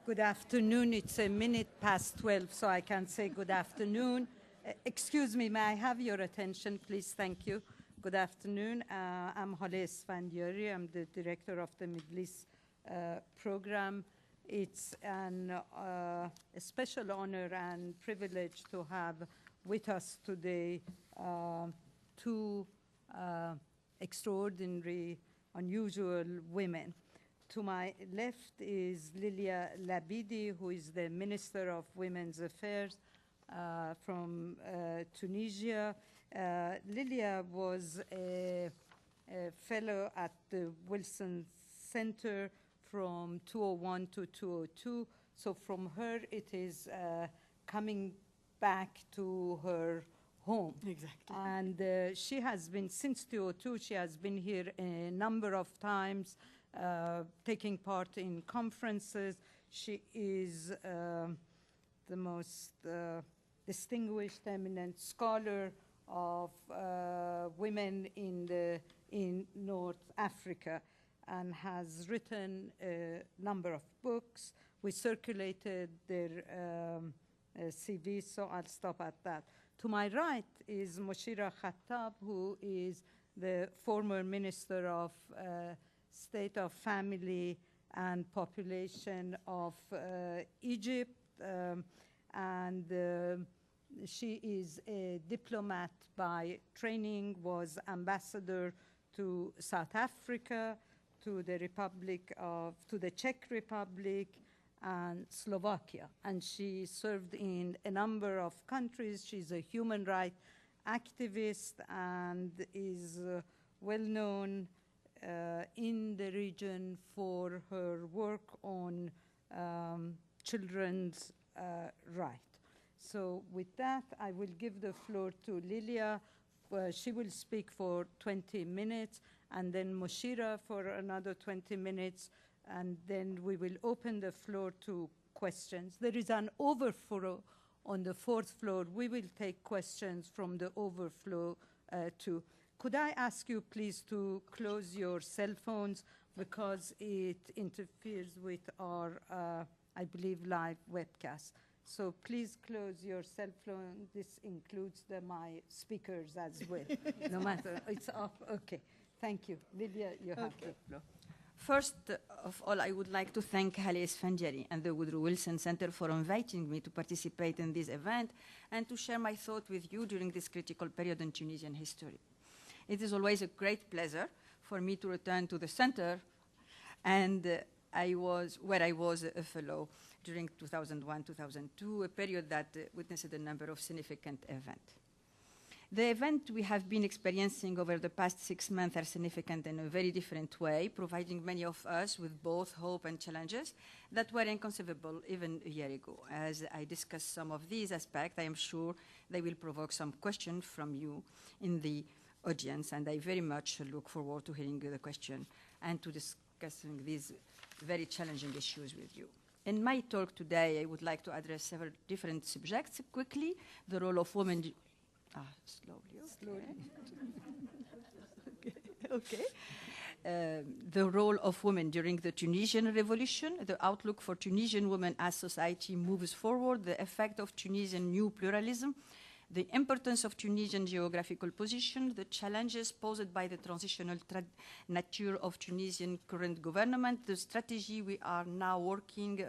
Good afternoon. It's a minute past 12, so I can say good afternoon. Excuse me, may I have your attention, please? Thank you. Good afternoon. I'm Hale Esfandiari. I'm the director of the Middle East program. It's a special honor and privilege to have with us today two extraordinary, unusual women. To my left is Lilia Labidi, who is the Minister of Women's Affairs from Tunisia. Lilia was a fellow at the Wilson Center from 2001 to 2002. So from her, it is coming back to her home. Exactly. And she has been, since 2002, she has been here a number of times, taking part in conferences. She is the most distinguished, eminent scholar of women in North Africa, and has written a number of books. We circulated their CV, so I'll stop at that. To my right is Moushira Khattab, who is the former Minister of State of Family and Population of Egypt, and she is a diplomat by training, was ambassador to South Africa, to the Czech Republic, and Slovakia. And she served in a number of countries. She's a human rights activist and is well known in the region for her work on children's rights. So with that, I will give the floor to Lilia. She will speak for 20 minutes, and then Moushira for another 20 minutes, and then we will open the floor to questions. There is an overflow on the fourth floor. We will take questions from the overflow too. Could I ask you, please, to close your cell phones because it interferes with our, I believe, live webcast. So please close your cell phone. This includes my speakers as well. No matter, it's off. Okay, thank you. Lilia, you have the floor. First of all, I would like to thank Hale Esfandiari and the Woodrow Wilson Center for inviting me to participate in this event and to share my thought with you during this critical period in Tunisian history. It is always a great pleasure for me to return to the center, and where I was a fellow during 2001-2002, a period that witnessed a number of significant events. The events we have been experiencing over the past 6 months are significant in a very different way, providing many of us with both hope and challenges that were inconceivable even a year ago. As I discuss some of these aspects, I am sure they will provoke some questions from you in the audience, and I very much look forward to hearing the question and to discussing these very challenging issues with you. In my talk today, I would like to address several different subjects quickly. The role of women... Slowly. Okay. The role of women during the Tunisian Revolution, the outlook for Tunisian women as society moves forward, the effect of Tunisian new pluralism, the importance of Tunisian geographical position, the challenges posed by the transitional nature of Tunisian current government, the strategy we are now working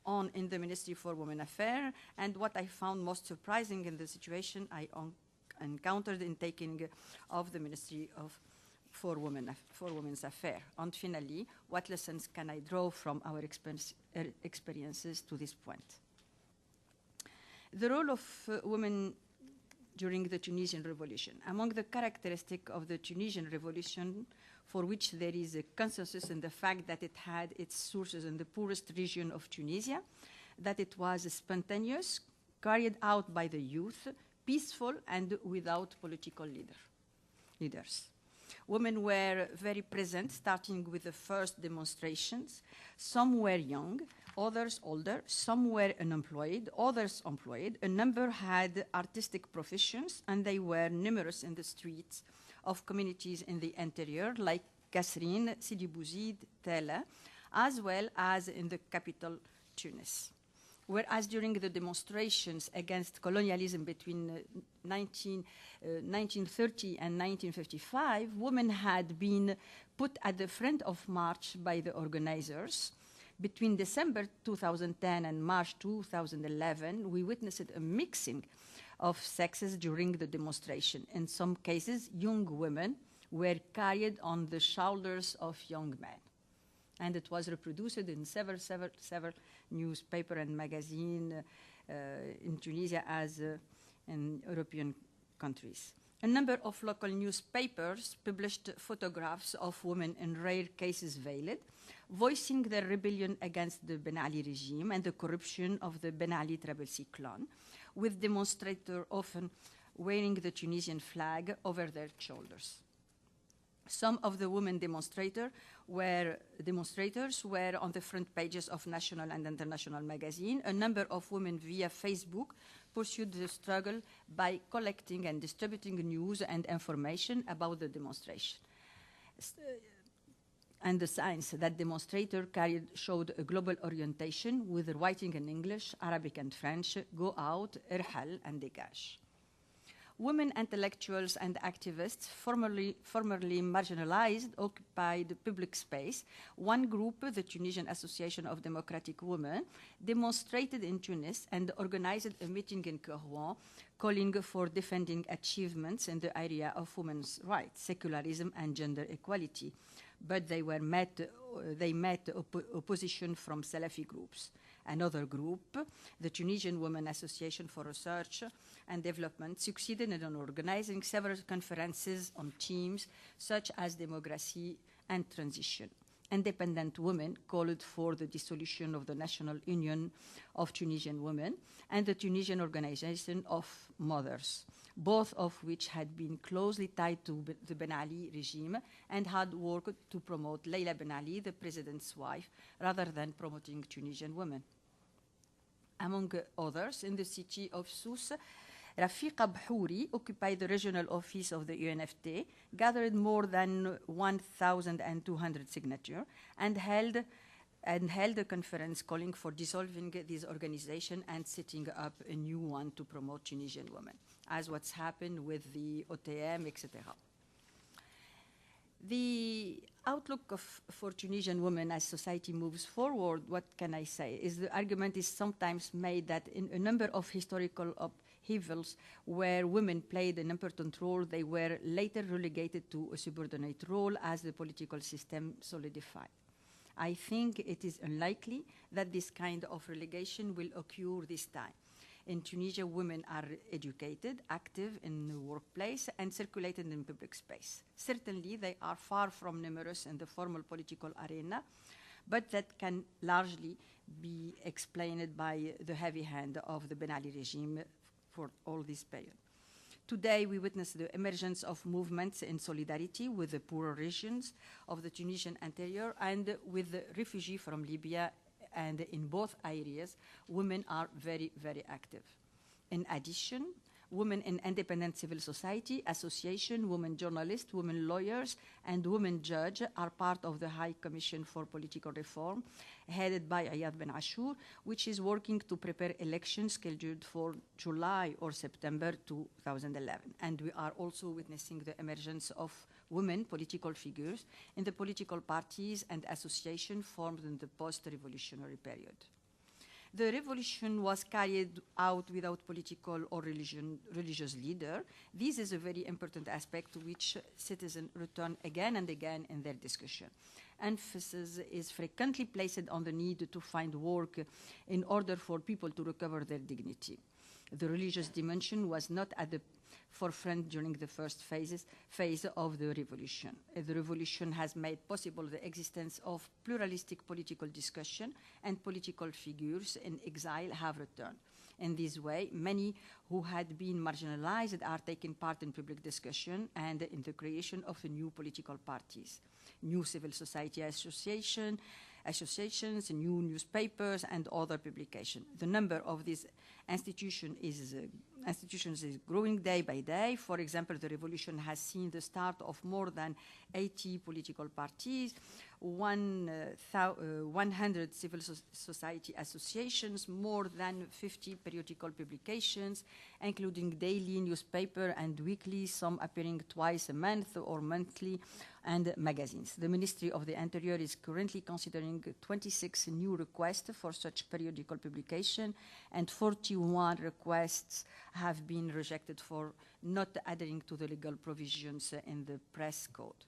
on in the Ministry for Women Affairs, and what I found most surprising in the situation I encountered in taking of the Ministry for Women's Affairs. And finally, what lessons can I draw from our experiences to this point? The role of women during the Tunisian Revolution. Among the characteristics of the Tunisian Revolution, for which there is a consensus in the fact that it had its sources in the poorest region of Tunisia, that it was spontaneous, carried out by the youth, peaceful, and without political leaders. Women were very present, starting with the first demonstrations. Some were young, others older, some were unemployed, others employed. A number had artistic professions, and they were numerous in the streets of communities in the interior, like Kasserine, Sidi Bouzid, Tela. as well as in the capital, Tunis. Whereas during the demonstrations against colonialism between 1930 and 1955, women had been put at the front of march by the organizers. Between December 2010 and March 2011, we witnessed a mixing of sexes during the demonstration. In some cases, young women were carried on the shoulders of young men. And it was reproduced in several newspaper and magazine in Tunisia as in European countries. A number of local newspapers published photographs of women in rare cases veiled, voicing their rebellion against the Ben Ali regime and the corruption of the Ben Ali Triple C clan, with demonstrators often wearing the Tunisian flag over their shoulders. Some of the women demonstrators were on the front pages of national and international magazines. A number of women via Facebook pursued the struggle by collecting and distributing news and information about the demonstration. And the signs that demonstrators carried showed a global orientation with writing in English, Arabic and French, go out, irhal, and dégage. Women intellectuals and activists formerly marginalized occupied public space. One group, the Tunisian Association of Democratic Women, demonstrated in Tunis and organized a meeting in Kairouan calling for defending achievements in the area of women's rights, secularism and gender equality. But they met opposition from Salafi groups. Another group, the Tunisian Women Association for Research and Development, succeeded in organizing several conferences on themes such as democracy and transition. Independent women called for the dissolution of the National Union of Tunisian Women and the Tunisian Organization of Mothers, both of which had been closely tied to the Ben Ali regime and had worked to promote Leila Ben Ali, the president's wife, rather than promoting Tunisian women. Among others, in the city of Sousse, Rafiqa Bhouri occupied the regional office of the UNFT, gathered more than 1,200 signatures, and held a conference calling for dissolving this organization and setting up a new one to promote Tunisian women, as what's happened with the OTM, etc. The outlook for Tunisian women as society moves forward, what can I say, is the argument is sometimes made that in a number of historical upheavals where women played an important role, they were later relegated to a subordinate role as the political system solidified. I think it is unlikely that this kind of relegation will occur this time. In Tunisia, women are educated, active in the workplace, and circulated in public space. Certainly, they are far from numerous in the formal political arena, but that can largely be explained by the heavy hand of the Ben Ali regime for all this period. Today, we witness the emergence of movements in solidarity with the poorer regions of the Tunisian interior and with the refugees from Libya. And in both areas, women are very, very active. In addition, women in independent civil society, association, women journalists, women lawyers, and women judges are part of the High Commission for Political Reform, headed by Ayad Ben Ashour, which is working to prepare elections scheduled for July or September 2011. And we are also witnessing the emergence of women political figures in the political parties and associations formed in the post-revolutionary period. The revolution was carried out without political or religious leader. This is a very important aspect to which citizens return again and again in their discussion. Emphasis is frequently placed on the need to find work in order for people to recover their dignity. The religious dimension was not at the forefront during the first phase of the revolution. The revolution has made possible the existence of pluralistic political discussion, and political figures in exile have returned. In this way, many who had been marginalized are taking part in public discussion and in the creation of new political parties. New civil society associations associations, new newspapers, and other publications. The number of these institutions is growing day by day. For example, the revolution has seen the start of more than 80 political parties, 100 civil society associations, more than 50 periodical publications, including daily newspaper and weekly, some appearing twice a month or monthly, and magazines. The Ministry of the Interior is currently considering 26 new requests for such periodical publication, and 41 requests have been rejected for not adhering to the legal provisions in the press code.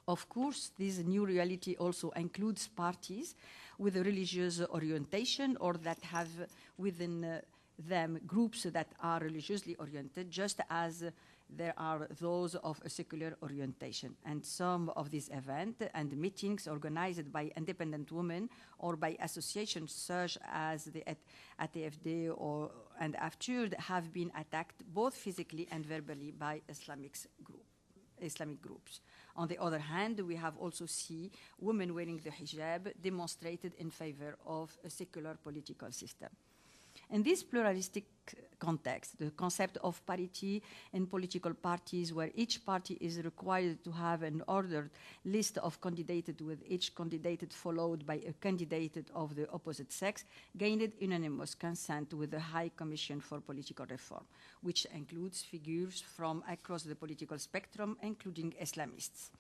Of course, this new reality also includes parties with a religious orientation or that have within them groups that are religiously oriented, just as there are those of a secular orientation. And some of these events and meetings organized by independent women or by associations such as the ATFD and AFTURD have been attacked both physically and verbally by Islamic groups. On the other hand, we have also seen women wearing the hijab demonstrated in favor of a secular political system. In this pluralistic context, the concept of parity in political parties, where each party is required to have an ordered list of candidates with each candidate followed by a candidate of the opposite sex, gained unanimous consent with the High Commission for Political Reform, which includes figures from across the political spectrum, including Islamists.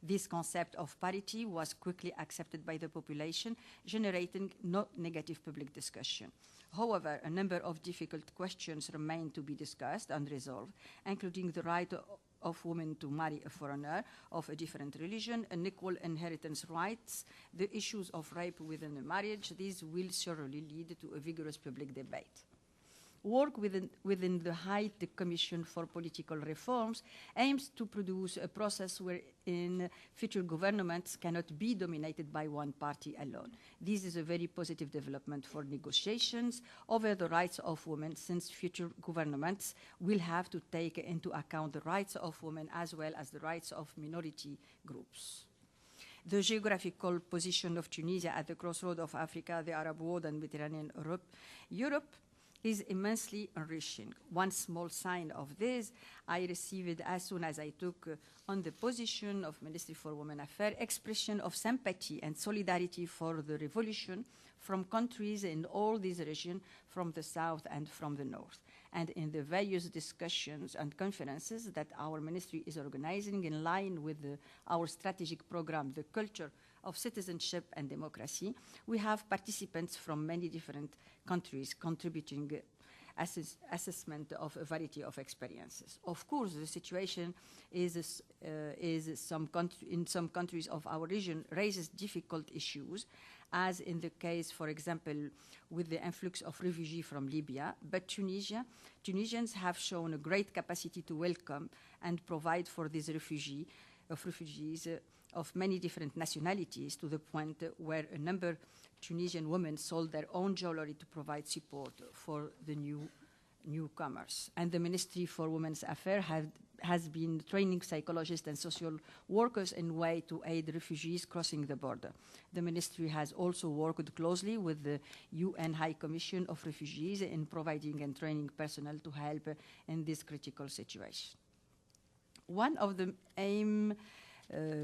This concept of parity was quickly accepted by the population, generating no negative public discussion. However, a number of difficult questions remain to be discussed and resolved, including the right of women to marry a foreigner of a different religion, unequal inheritance rights, the issues of rape within a marriage. These will surely lead to a vigorous public debate. Work within the High Commission for Political Reforms aims to produce a process wherein future governments cannot be dominated by one party alone. This is a very positive development for negotiations over the rights of women, since future governments will have to take into account the rights of women as well as the rights of minority groups. The geographical position of Tunisia at the crossroad of Africa, the Arab world, and Mediterranean Europe is immensely enriching. One small sign of this I received as soon as I took on the position of Ministry for Women Affairs, expression of sympathy and solidarity for the revolution from countries in all this region, from the south and from the north. And in the various discussions and conferences that our ministry is organizing in line with our strategic program, The Culture of Citizenship and Democracy, we have participants from many different countries contributing assessment of a variety of experiences. Of course, the situation in some countries of our region raises difficult issues, as in the case, for example, with the influx of refugees from Libya, but Tunisians have shown a great capacity to welcome and provide for these refugees of many different nationalities, to the point where a number of Tunisian women sold their own jewelry to provide support for the newcomers. And the Ministry for Women's Affairs has been training psychologists and social workers in way to aid refugees crossing the border. The ministry has also worked closely with the UN High Commission of Refugees in providing and training personnel to help in this critical situation. One of the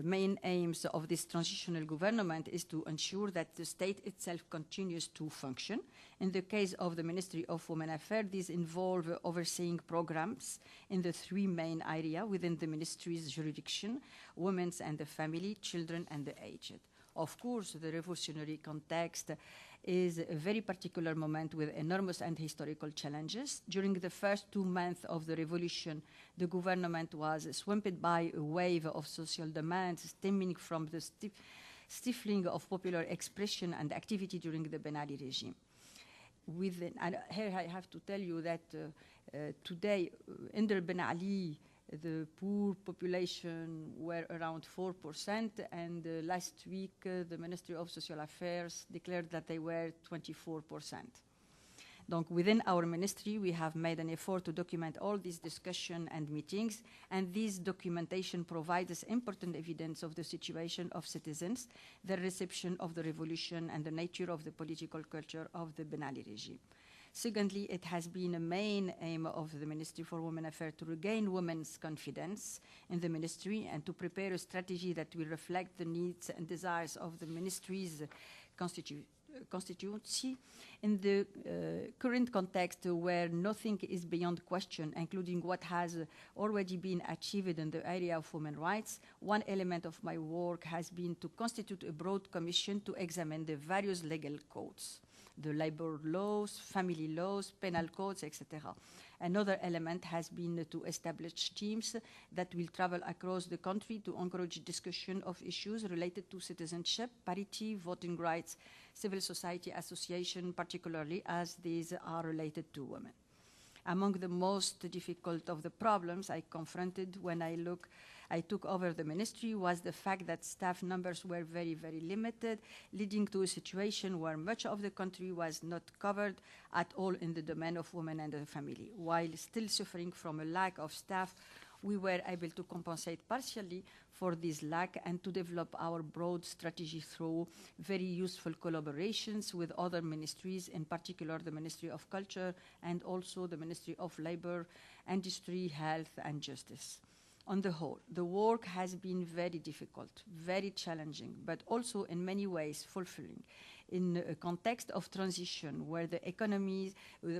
main aims of this transitional government is to ensure that the state itself continues to function. In the case of the Ministry of Women Affairs, these involve overseeing programs in the three main areas within the ministry's jurisdiction: women and the family, children and the aged. Of course, the revolutionary context is a very particular moment with enormous and historical challenges. During the first 2 months of the revolution, the government was swamped by a wave of social demands stemming from the stifling of popular expression and activity during the Ben Ali regime. And here I have to tell you that today, under Ben Ali, the poor population were around 4%, and last week the Ministry of Social Affairs declared that they were 24%. Donc, within our ministry, we have made an effort to document all these discussions and meetings, and this documentation provides us important evidence of the situation of citizens, the reception of the revolution, and the nature of the political culture of the Ben Ali regime. Secondly, it has been a main aim of the Ministry for Women Affairs to regain women's confidence in the ministry and to prepare a strategy that will reflect the needs and desires of the ministry's constituency in the current context where nothing is beyond question, including what has already been achieved in the area of women's rights. One element of my work has been to constitute a broad commission to examine the various legal codes, the labor laws, family laws, penal codes, etc. Another element has been to establish teams that will travel across the country to encourage discussion of issues related to citizenship, parity, voting rights, civil society association, particularly as these are related to women. Among the most difficult of the problems I confronted when I took over the ministry was the fact that staff numbers were very, very limited, leading to a situation where much of the country was not covered at all in the domain of women and the family. While still suffering from a lack of staff, we were able to compensate partially for this lack and to develop our broad strategy through very useful collaborations with other ministries, in particular the Ministry of Culture and also the Ministry of Labor, Industry, Health and Justice. On the whole, the work has been very difficult, very challenging, but also in many ways fulfilling. In a context of transition where the economies,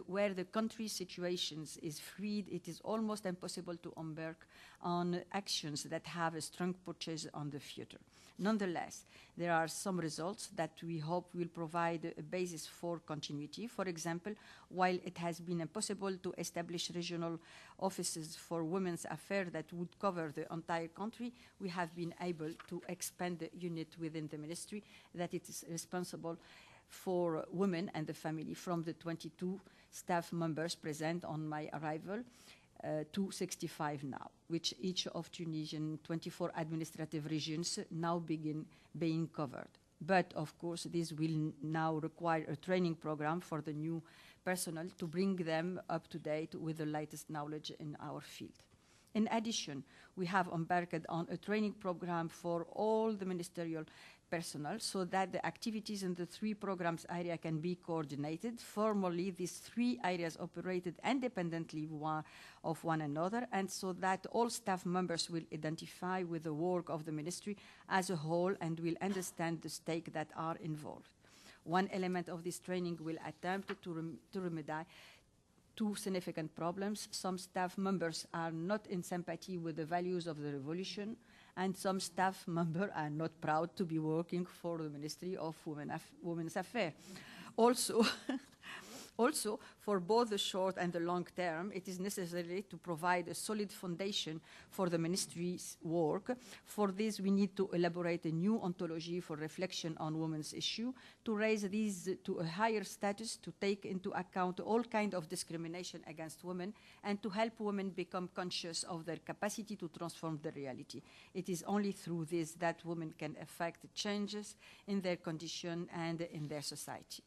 where the country's situations is freed, it is almost impossible to embark on actions that have a strong purchase on the future. Nonetheless, there are some results that we hope will provide a basis for continuity. For example, while it has been impossible to establish regional offices for women's affairs that would cover the entire country, we have been able to expand the unit within the ministry that it is responsible for women and the family from the 22 staff members present on my arrival to 65 now, which each of Tunisian 24 administrative regions now begin being covered. But of course, this will now require a training program for the new personnel to bring them up to date with the latest knowledge in our field. In addition, we have embarked on a training program for all the ministerial personnel so that the activities in the three programs area can be coordinated. Formally, these three areas operated independently of one another, and so that all staff members will identify with the work of the ministry as a whole and will understand the stakes that are involved. One element of this training will attempt to remedy two significant problems. Some staff members are not in sympathy with the values of the revolution, and some staff members are not proud to be working for the Ministry of Women's Affairs. Also, for both the short and the long term, it is necessary to provide a solid foundation for the ministry's work. For this, we need to elaborate a new ontology for reflection on women's issue, to raise these to a higher status, to take into account all kinds of discrimination against women, and to help women become conscious of their capacity to transform the reality. It is only through this that women can effect changes in their condition and in their society.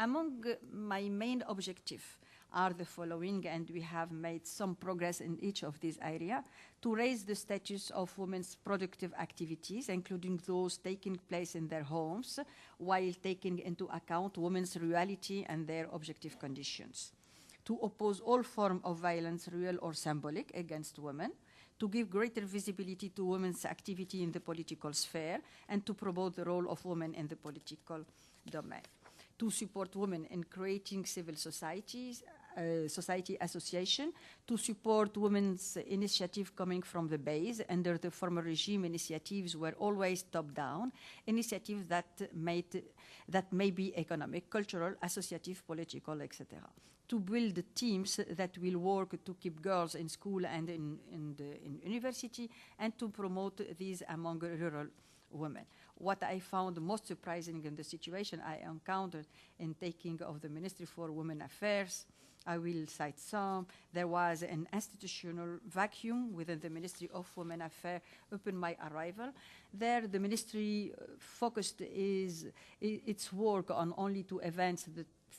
Among my main objectives are the following, and we have made some progress in each of these areas: to raise the status of women's productive activities, including those taking place in their homes, while taking into account women's reality and their objective conditions; to oppose all forms of violence, real or symbolic, against women; to give greater visibility to women's activity in the political sphere, and to promote the role of women in the political domain; to support women in creating civil societies, society association, to support women's initiative coming from the base. Under the former regime, initiatives were always top-down, initiatives that may be economic, cultural, associative, political, etc. To build teams that will work to keep girls in school and in university, and to promote these among rural women. What I found most surprising in the situation I encountered in taking of the Ministry for Women Affairs, I will cite some. There was an institutional vacuum within the Ministry of Women Affairs upon my arrival. There, the ministry focused its work on only two events,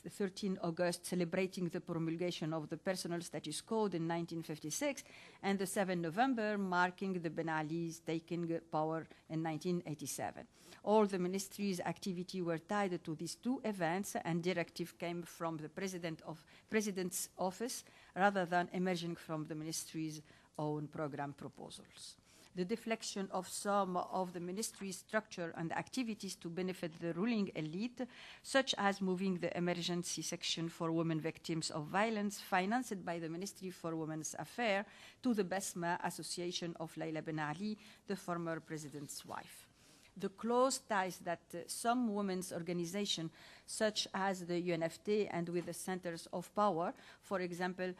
the the 13 August celebrating the promulgation of the Personal Status Code in 1956, and the 7 November marking the Ben Ali's taking power in 1987. All the ministries' activity were tied to these two events, and directive came from the President's office rather than emerging from the ministry's own program proposals. The deflection of some of the ministry's structure and activities to benefit the ruling elite, such as moving the emergency section for women victims of violence financed by the Ministry for Women's Affairs to the Besma Association of Layla Ben Ali, the former president's wife. The close ties that some women's organizations, such as the UNFT and with the centers of power, for example,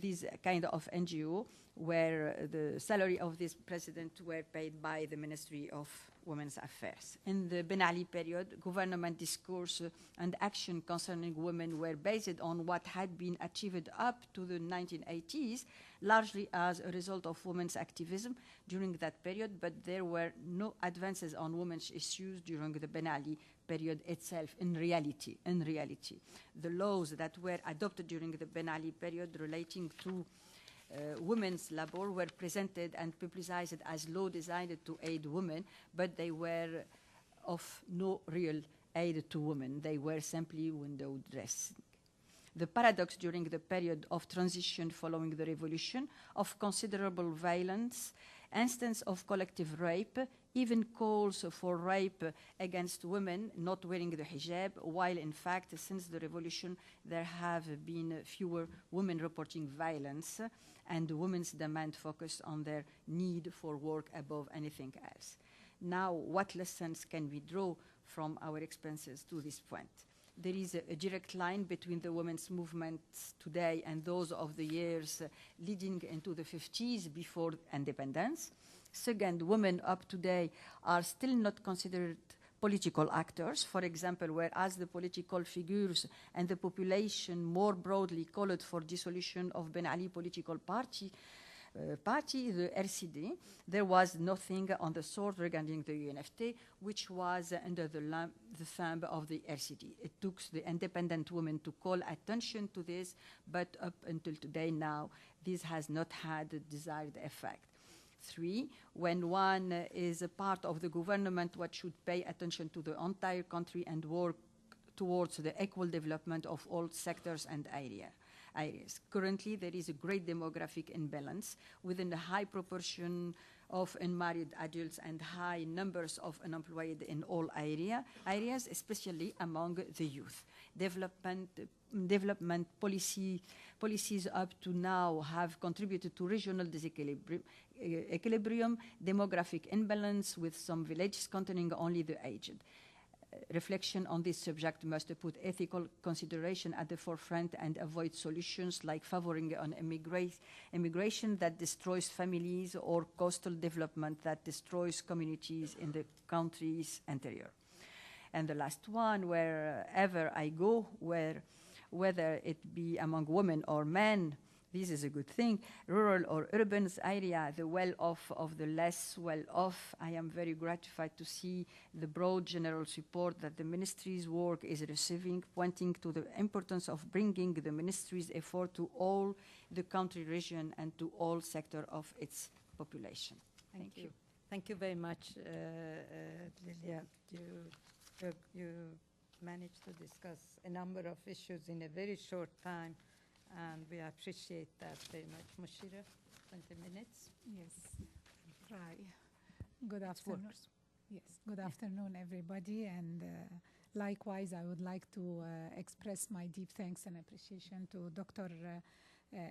these kind of NGO, where the salary of this president were paid by the Ministry of Women's Affairs. In the Ben Ali period, government discourse and action concerning women were based on what had been achieved up to the 1980s, largely as a result of women's activism during that period, but there were no advances on women's issues during the Ben Ali period itself in reality. The laws that were adopted during the Ben Ali period relating to women's labor were presented and publicized as law designed to aid women, but they were of no real aid to women. They were simply window dressing. The paradox during the period of transition following the revolution, of considerable violence, instance of collective rape, even calls for rape against women not wearing the hijab, while in fact, since the revolution, there have been fewer women reporting violence, and women's demand focused on their need for work above anything else. Now, what lessons can we draw from our experiences to this point? There is a direct line between the women's movements today and those of the years leading into the 50s before independence. Second, women up today are still not considered political actors, for example, whereas the political figures and the population more broadly called for dissolution of Ben Ali political party, the RCD, there was nothing on the sort regarding the UNFT, which was under the thumb of the RCD. It took the independent women to call attention to this, but up until today now, this has not had the desired effect. 3, when one is a part of the government, what should pay attention to the entire country and work towards the equal development of all sectors and areas. Currently, there is a great demographic imbalance within a high proportion of unmarried adults and high numbers of unemployed in all areas, especially among the youth. Development policies up to now have contributed to regional equilibrium, demographic imbalance, with some villages containing only the aged. Reflection on this subject must put ethical consideration at the forefront and avoid solutions like favoring an immigration that destroys families or coastal development that destroys communities in the country's interior. And the last one, wherever I go, whether it be among women or men, this is a good thing, rural or urban area, the well-off of the less well-off, I am very gratified to see the broad general support that the ministry's work is receiving, pointing to the importance of bringing the ministry's effort to all the country region and to all sectors of its population. Thank you. Thank you very much, Lilia. You managed to discuss a number of issues in a very short time, and we appreciate that very much. Moushira, 20 minutes. Yes, try. Good afternoon. Yes, good afternoon, everybody. And likewise, I would like to express my deep thanks and appreciation to Dr.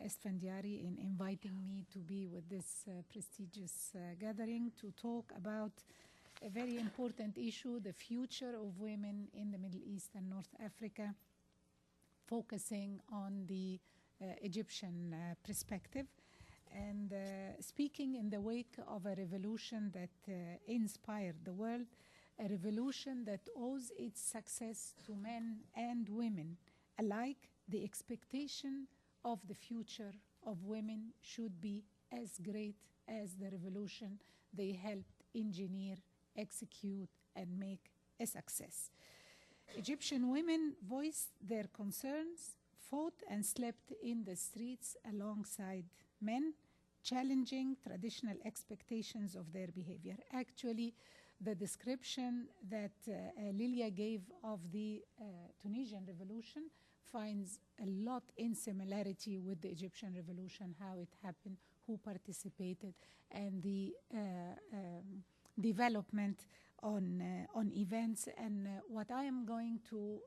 Esfandiari in inviting me to be with this prestigious gathering to talk about a very important issue, the future of women in the Middle East and North Africa, focusing on the Egyptian perspective, and speaking in the wake of a revolution that inspired the world, a revolution that owes its success to men and women alike. The expectation of the future of women should be as great as the revolution they helped engineer, execute, and make a success. Egyptian women voiced their concerns, fought and slept in the streets alongside men, challenging traditional expectations of their behavior. Actually, the description that Lilia gave of the Tunisian Revolution finds a lot in similarity with the Egyptian Revolution, how it happened, who participated, and the development on events. And what I am going to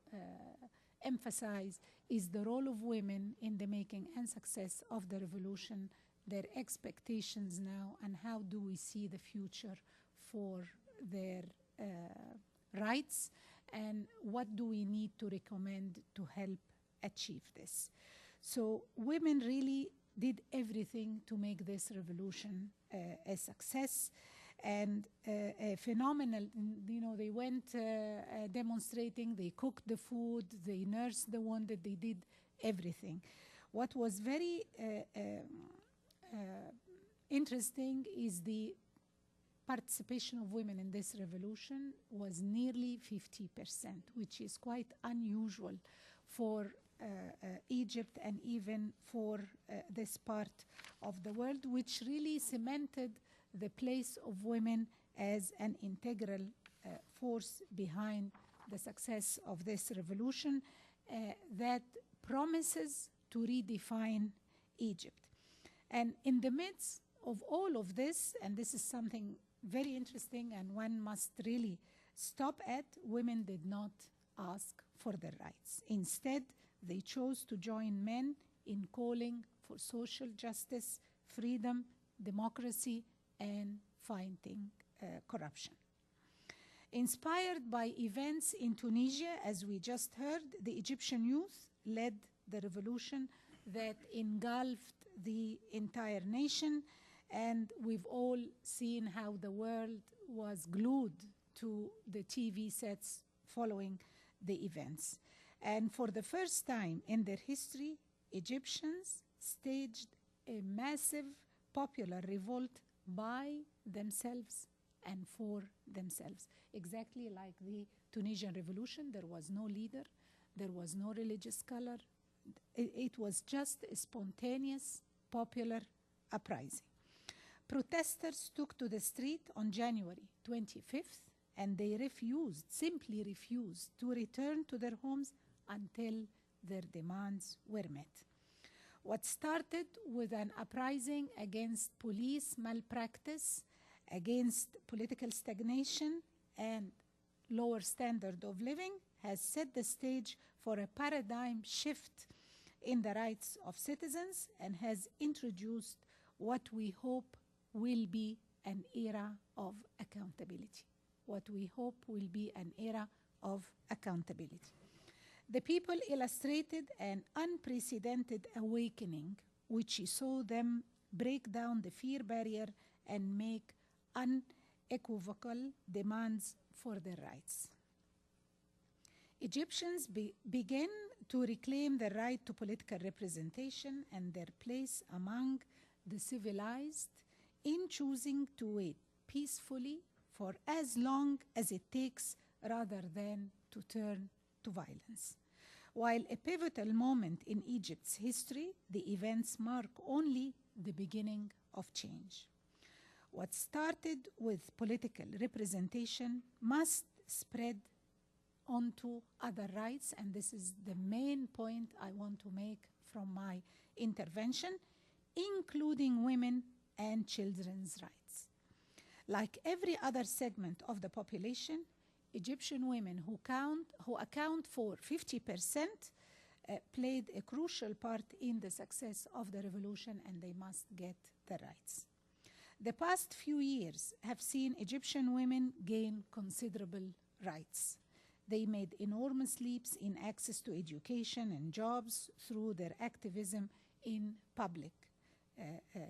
emphasize is the role of women in the making and success of the revolution, their expectations now, and how do we see the future for their rights, and what do we need to recommend to help achieve this. So women really did everything to make this revolution a success, and a phenomenal, you know, they went demonstrating, they cooked the food, they nursed the wounded, they did everything. What was very interesting is the participation of women in this revolution was nearly 50%, which is quite unusual for Egypt and even for this part of the world, which really cemented the place of women as an integral force behind the success of this revolution that promises to redefine Egypt. And in the midst of all of this, and this is something very interesting and one must really stop at, women did not ask for their rights. Instead, they chose to join men in calling for social justice, freedom, democracy, and fighting corruption. Inspired by events in Tunisia, as we just heard, the Egyptian youth led the revolution that engulfed the entire nation, and we've all seen how the world was glued to the TV sets following the events. And for the first time in their history, Egyptians staged a massive popular revolt by themselves and for themselves. Exactly like the Tunisian Revolution, there was no leader, there was no religious color. It was just a spontaneous popular uprising. Protesters took to the street on January 25th, and they simply refused to return to their homes until their demands were met. What started with an uprising against police malpractice, against political stagnation and lower standard of living, has set the stage for a paradigm shift in the rights of citizens and has introduced what we hope will be an era of accountability. What we hope will be an era of accountability. The people illustrated an unprecedented awakening, which saw them break down the fear barrier and make unequivocal demands for their rights. Egyptians began to reclaim their right to political representation and their place among the civilized in choosing to wait peacefully for as long as it takes rather than to turn to violence. While a pivotal moment in Egypt's history, the events mark only the beginning of change. What started with political representation must spread onto other rights, and this is the main point I want to make from my intervention, including women and children's rights. Like every other segment of the population, Egyptian women who account for 50% played a crucial part in the success of the revolution, and they must get the rights. The past few years have seen Egyptian women gain considerable rights. They made enormous leaps in access to education and jobs through their activism in public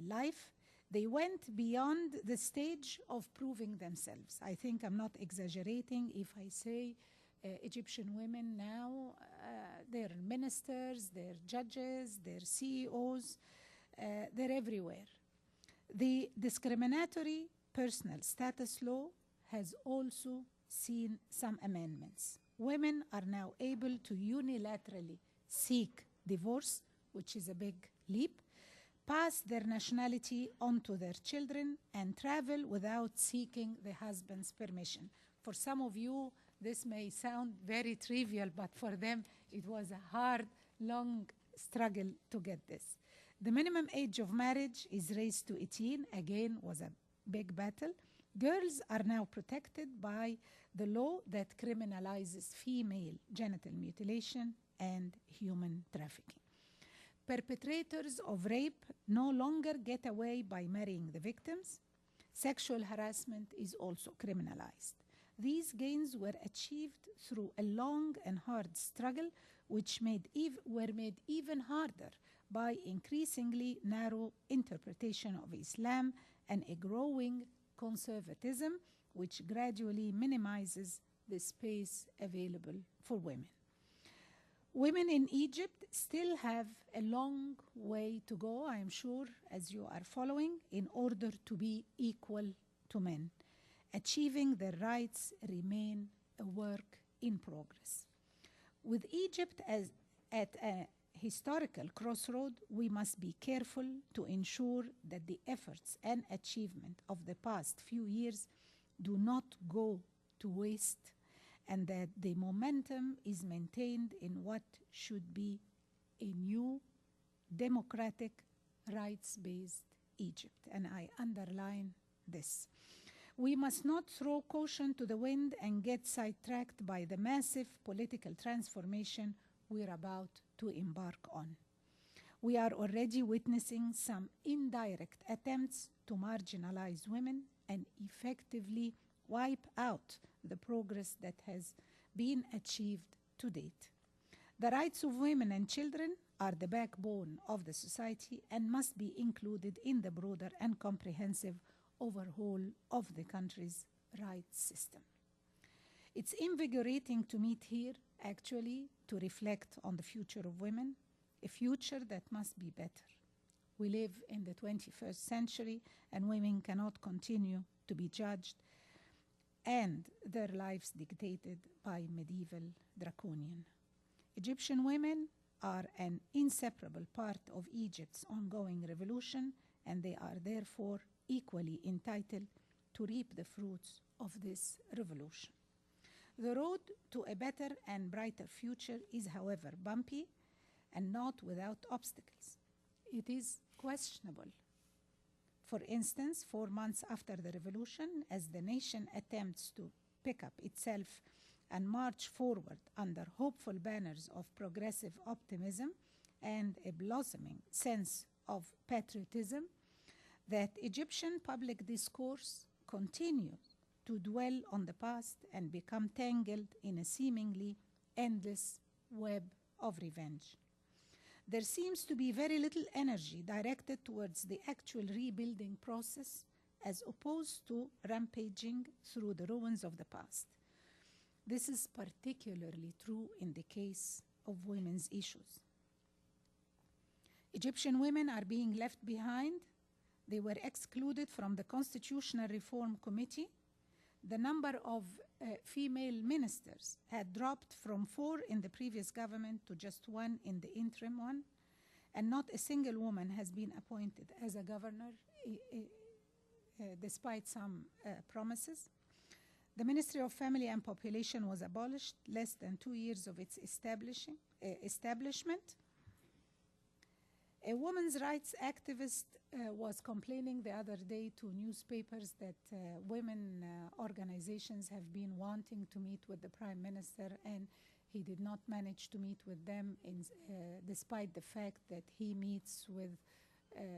life. They went beyond the stage of proving themselves. I think I'm not exaggerating if I say Egyptian women now, they're ministers, they're judges, they're CEOs, they're everywhere. The discriminatory personal status law has also seen some amendments. Women are now able to unilaterally seek divorce, which is a big leap, pass their nationality onto their children, and travel without seeking the husband's permission. For some of you, this may sound very trivial, but for them, it was a hard, long struggle to get this. The minimum age of marriage is raised to 18, again, was a big battle. Girls are now protected by the law that criminalizes female genital mutilation and human trafficking. Perpetrators of rape no longer get away by marrying the victims. Sexual harassment is also criminalized. These gains were achieved through a long and hard struggle, which were made even harder by increasingly narrow interpretation of Islam and a growing conservatism, which gradually minimizes the space available for women. Women in Egypt still have a long way to go, I am sure, as you are following, in order to be equal to men. Achieving their rights remain a work in progress. With Egypt as at a historical crossroad, we must be careful to ensure that the efforts and achievement of the past few years do not go to waste, and that the momentum is maintained in what should be a new, democratic, rights-based Egypt. And I underline this. We must not throw caution to the wind and get sidetracked by the massive political transformation we're about to embark on. We are already witnessing some indirect attempts to marginalize women and effectively wipe out the progress that has been achieved to date. The rights of women and children are the backbone of the society and must be included in the broader and comprehensive overhaul of the country's rights system. It's invigorating to meet here, actually, to reflect on the future of women, a future that must be better. We live in the 21st century, and women cannot continue to be judged and their lives dictated by medieval draconian. Egyptian women are an inseparable part of Egypt's ongoing revolution, and they are therefore equally entitled to reap the fruits of this revolution. The road to a better and brighter future is, however, bumpy and not without obstacles. It is questionable. For instance, 4 months after the revolution, as the nation attempts to pick up itself and march forward under hopeful banners of progressive optimism and a blossoming sense of patriotism, that Egyptian public discourse continues to dwell on the past and become tangled in a seemingly endless web of revenge. There seems to be very little energy directed towards the actual rebuilding process as opposed to rampaging through the ruins of the past. This is particularly true in the case of women's issues. Egyptian women are being left behind. They were excluded from the Constitutional Reform Committee. The number of female ministers had dropped from 4 in the previous government to just 1 in the interim one, and not a single woman has been appointed as a governor, despite some promises. The Ministry of Family and Population was abolished less than 2 years of its establishment. A women's rights activist was complaining the other day to newspapers that women organizations have been wanting to meet with the Prime Minister, and he did not manage to meet with them despite the fact that he meets with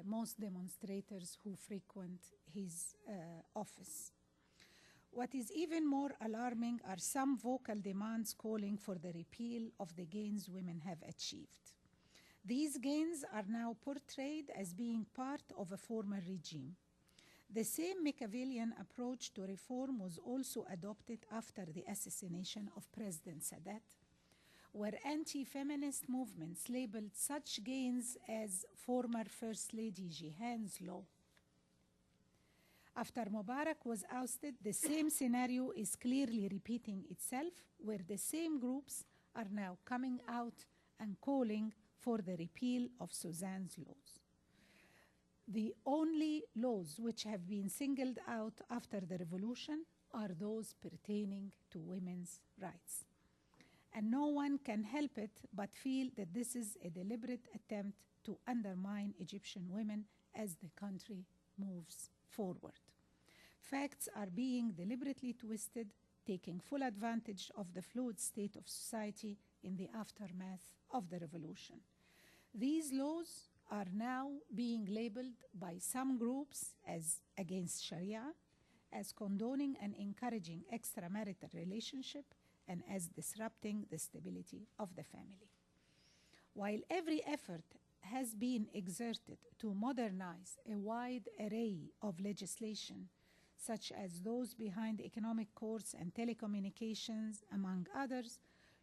most demonstrators who frequent his office. What is even more alarming are some vocal demands calling for the repeal of the gains women have achieved. These gains are now portrayed as being part of a former regime. The same Machiavellian approach to reform was also adopted after the assassination of President Sadat, where anti-feminist movements labeled such gains as former First Lady Jihan's law. After Mubarak was ousted, the same scenario is clearly repeating itself, where the same groups are now coming out and calling for the repeal of Suzanne's laws. The only laws which have been singled out after the revolution are those pertaining to women's rights. And no one can help it but feel that this is a deliberate attempt to undermine Egyptian women as the country moves forward. Facts are being deliberately twisted, taking full advantage of the fluid state of society in the aftermath of the revolution. These laws are now being labeled by some groups as against Sharia, as condoning and encouraging extramarital relationship, and as disrupting the stability of the family. While every effort has been exerted to modernize a wide array of legislation, such as those behind economic courts and telecommunications, among others,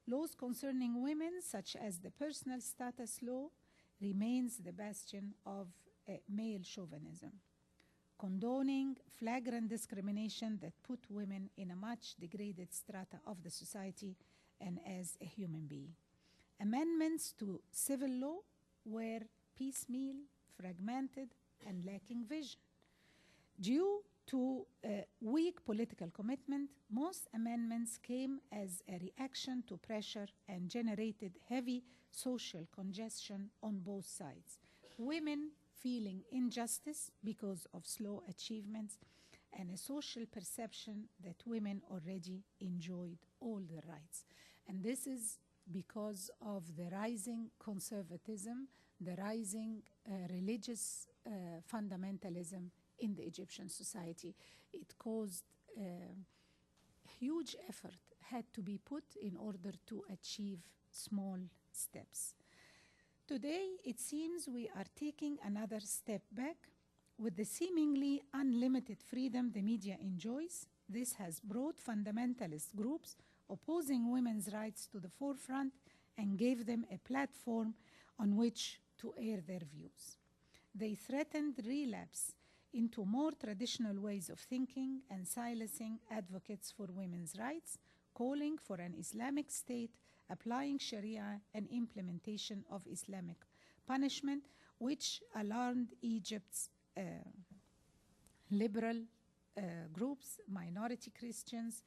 laws concerning women, such as the personal status law, remains the bastion of male chauvinism, condoning flagrant discrimination that put women in a much degraded strata of the society and as a human being. Amendments to civil law were piecemeal, fragmented, and lacking vision. Due to weak political commitment, most amendments came as a reaction to pressure and generated heavy social congestion on both sides. Women feeling injustice because of slow achievements and a social perception that women already enjoyed all the rights. And this is because of the rising conservatism, the rising religious fundamentalism in the Egyptian society. It caused huge effort had to be put in order to achieve small steps. Today, it seems we are taking another step back. With the seemingly unlimited freedom the media enjoys, this has brought fundamentalist groups opposing women's rights to the forefront and gave them a platform on which to air their views. They threatened relapse into more traditional ways of thinking and silencing advocates for women's rights, calling for an Islamic state, applying Sharia and implementation of Islamic punishment, which alarmed Egypt's liberal groups, minority Christians,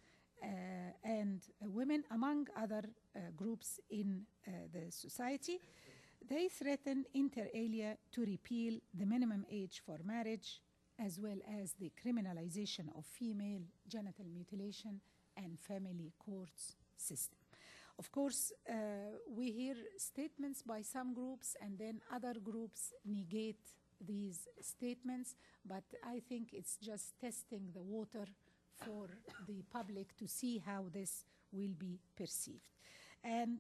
and women, among other groups in the society. They threatened inter alia to repeal the minimum age for marriage, as well as the criminalization of female genital mutilation and family courts system. Of course, we hear statements by some groups and then other groups negate these statements, but I think it's just testing the water for the public to see how this will be perceived. And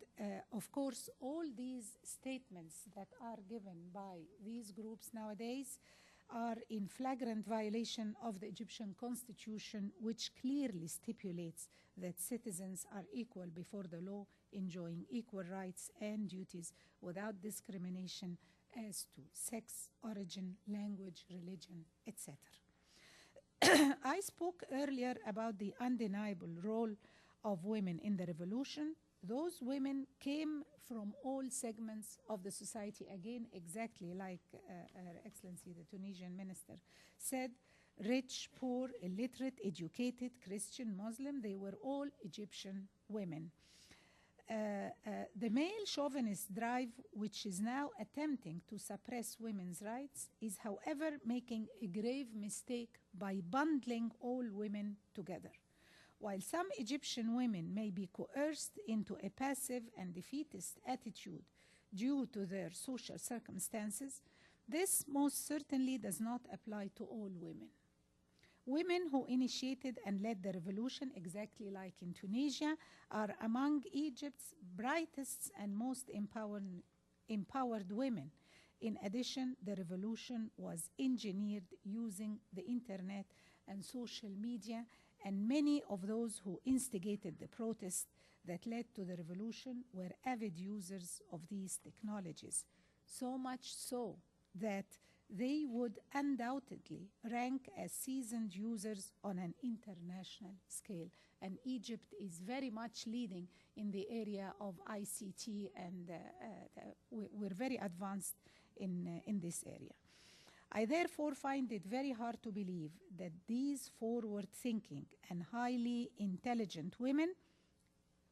of course, all these statements that are given by these groups nowadays are in flagrant violation of the Egyptian constitution, which clearly stipulates that citizens are equal before the law, enjoying equal rights and duties without discrimination as to sex, origin, language, religion, etc. I spoke earlier about the undeniable role of women in the revolution. Those women came from all segments of the society, again, exactly like Her Excellency, the Tunisian minister, said, rich, poor, illiterate, educated, Christian, Muslim, they were all Egyptian women. The male chauvinist drive, which is now attempting to suppress women's rights, is, however, making a grave mistake by bundling all women together. While some Egyptian women may be coerced into a passive and defeatist attitude due to their social circumstances, this most certainly does not apply to all women. Women who initiated and led the revolution, exactly like in Tunisia, are among Egypt's brightest and most empowered women. In addition, the revolution was engineered using the internet and social media, and many of those who instigated the protests that led to the revolution were avid users of these technologies. So much so that they would undoubtedly rank as seasoned users on an international scale. And Egypt is very much leading in the area of ICT, and we're very advanced in this area. I therefore find it very hard to believe that these forward-thinking and highly intelligent women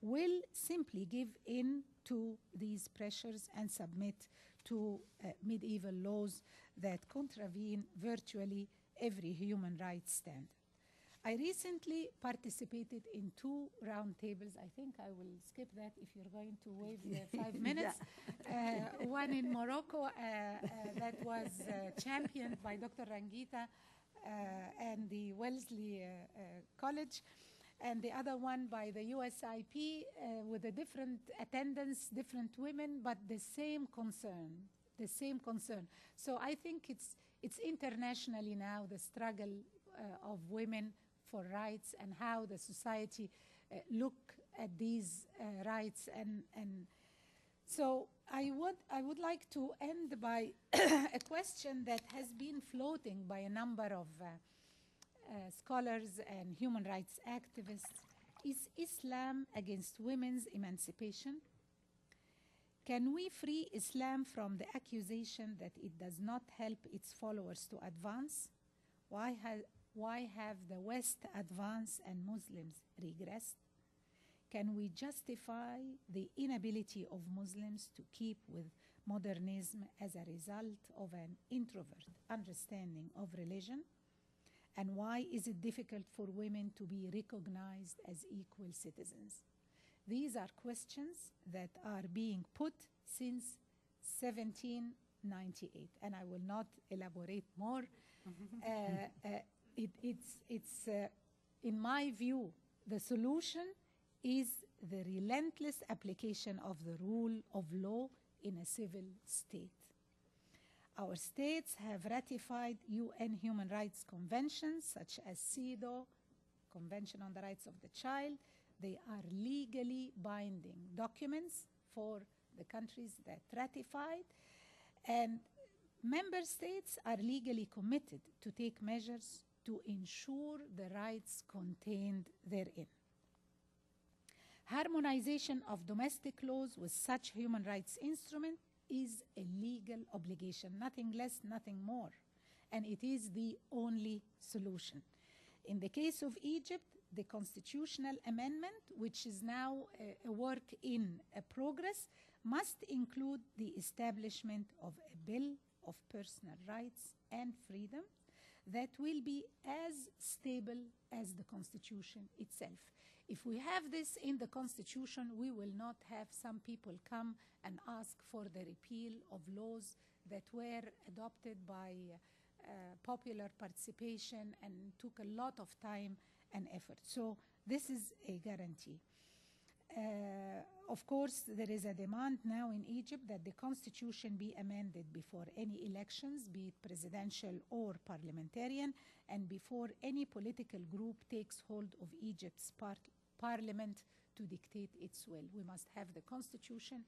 will simply give in to these pressures and submit to medieval laws that contravene virtually every human rights standard. I recently participated in 2 roundtables. I think I will skip that if you're going to waive the 5 minutes. One in Morocco that was championed by Dr. Rangita and the Wellesley College, and the other one by the USIP with a different attendance, different women, but the same concern. So I think it's internationally now the struggle of women for rights and how the society look at these rights. And so I would like to end by a question that has been floating by a number of scholars and human rights activists. Is Islam against women's emancipation? Can we free Islam from the accusation that it does not help its followers to advance? Why have the West advanced and Muslims regressed? Can we justify the inability of Muslims to keep with modernism as a result of an introvert understanding of religion? And why is it difficult for women to be recognized as equal citizens? These are questions that are being put since 1798, and I will not elaborate more. In my view, the solution is the relentless application of the rule of law in a civil state. Our states have ratified UN human rights conventions such as CEDAW, Convention on the Rights of the Child. They are legally binding documents for the countries that ratified, and member states are legally committed to take measures to ensure the rights contained therein. Harmonization of domestic laws with such human rights instrument is a legal obligation, nothing less, nothing more, and it is the only solution. In the case of Egypt, the constitutional amendment, which is now a work in progress, must include the establishment of a bill of personal rights and freedom that will be as stable as the Constitution itself. If we have this in the Constitution, we will not have some people come and ask for the repeal of laws that were adopted by popular participation and took a lot of time and effort. So this is a guarantee. Of course, there is a demand now in Egypt that the constitution be amended before any elections, be it presidential or parliamentarian, and before any political group takes hold of Egypt's parliament to dictate its will. We must have the constitution,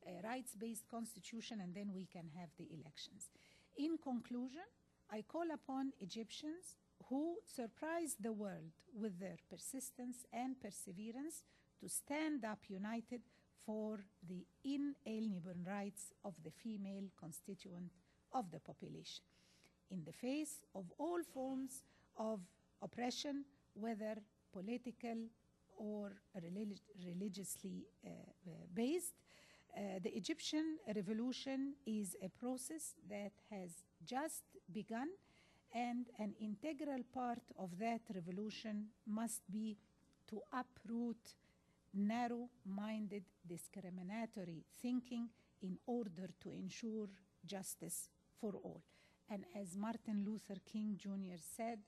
a rights-based constitution, and then we can have the elections. In conclusion, I call upon Egyptians who surprised the world with their persistence and perseverance to stand up united for the inalienable rights of the female constituent of the population in the face of all forms of oppression, whether political or religiously based. The Egyptian Revolution is a process that has just begun, and an integral part of that revolution must be to uproot narrow-minded, discriminatory thinking in order to ensure justice for all. And as Martin Luther King Jr. said,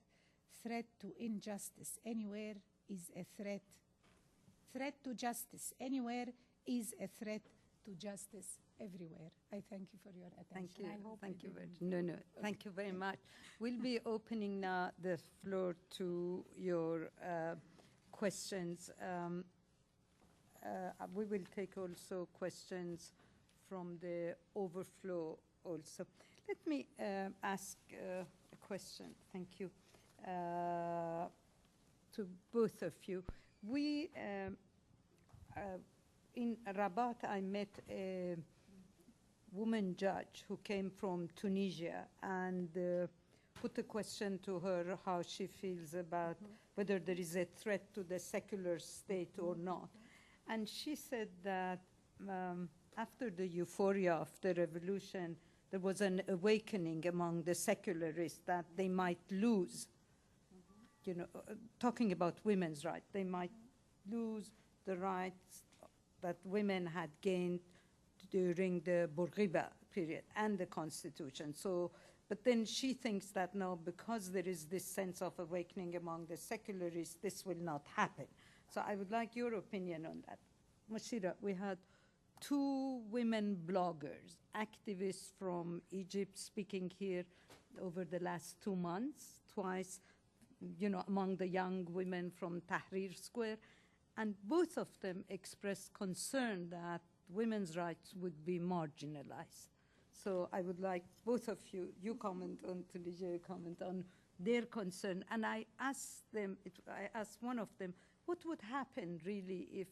threat to injustice anywhere is a threat. Threat to justice anywhere is a threat to justice everywhere. I thank you for your attention. Thank you. I hope Thank you didn't- very Thank you very much. We'll be opening now the floor to your questions. We will take also questions from the overflow also. Let me ask a question, thank you, to both of you. We, in Rabat, I met a woman judge who came from Tunisia and put a question to her how she feels about whether there is a threat to the secular state or not. And she said that after the euphoria of the revolution, there was an awakening among the secularists that they might lose, you know, talking about women's rights, they might lose the rights that women had gained during the Bourguiba period and the constitution. So, but then she thinks that now, because there is this sense of awakening among the secularists, this will not happen. So I would like your opinion on that. Moushira, we had 2 women bloggers, activists from Egypt speaking here over the last 2 months, twice, you know, among the young women from Tahrir Square, and both of them expressed concern that women's rights would be marginalized. So I would like both of you, you comment on Tunisia, you comment on their concern. And I asked them, I asked one of them, what would happen really if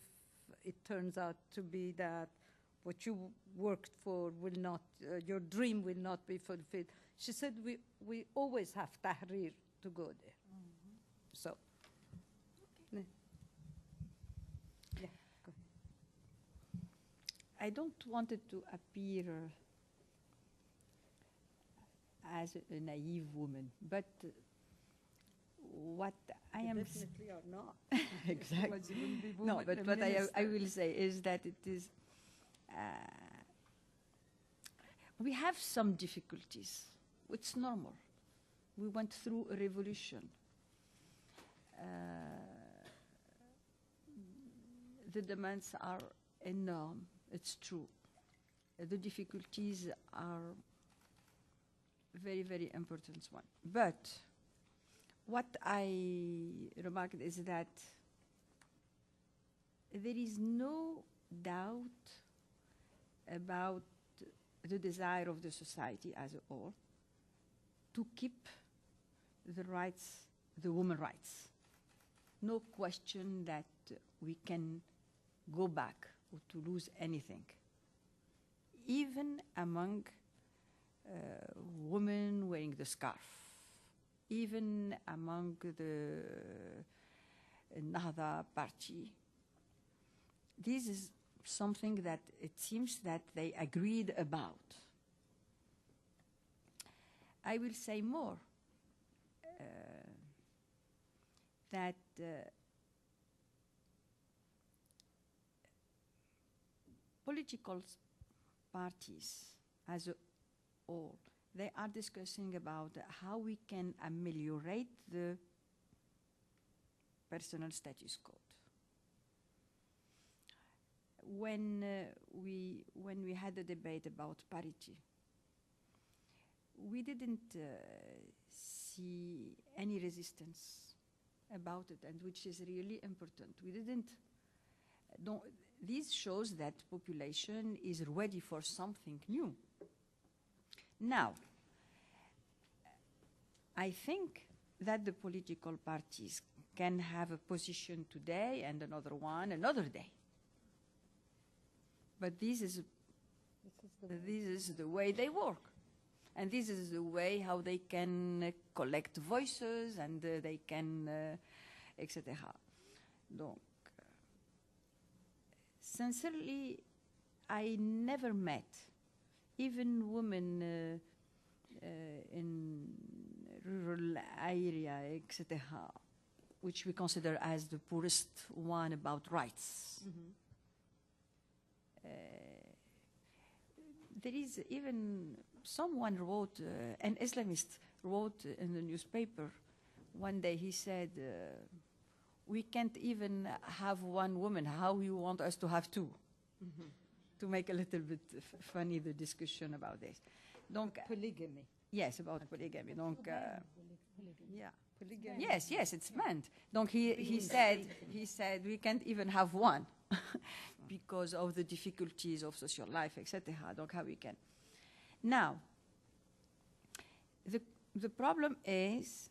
it turns out to be that what you worked for will not, your dream will not be fulfilled? She said, we always have Tahrir to go there. So, okay. Yeah, go ahead. I don't want it to appear as a naive woman, but what I am... Definitely are not. Exactly. No, but what I will say is that it is... we have some difficulties. It's normal. We went through a revolution. The demands are enormous, it's true. The difficulties are very, very important one. But what I remarked is that there is no doubt about the desire of the society as a whole to keep the rights, the women's rights. No question that we can go back or to lose anything. Even among women wearing the scarf, even among the Nahda party, this is something that it seems that they agreed about. I will say more, that political parties as a whole, they are discussing about how we can ameliorate the personal status code. When we had a debate about parity, we didn't see any resistance about it, and which is really important. We didn't. This shows that population is ready for something new. Now, I think that the political parties can have a position today and another one another day. But this is the way they work. And this is the way how they can collect voices and they can, etc. Donc, sincerely, I never met even women in rural area, etc., which we consider as the poorest one about rights. Mm-hmm. There is even someone wrote, an Islamist wrote in the newspaper one day, he said, we can't even have one woman, how you want us to have two? Mm-hmm. To make a little bit funny the discussion about this. Donc, polygamy. Yes, about polygamy. Donc, yeah, polygamy. Yes, it's meant. Donc he said we can't even have one because of the difficulties of social life, etc. Donc how we can. Now, the problem is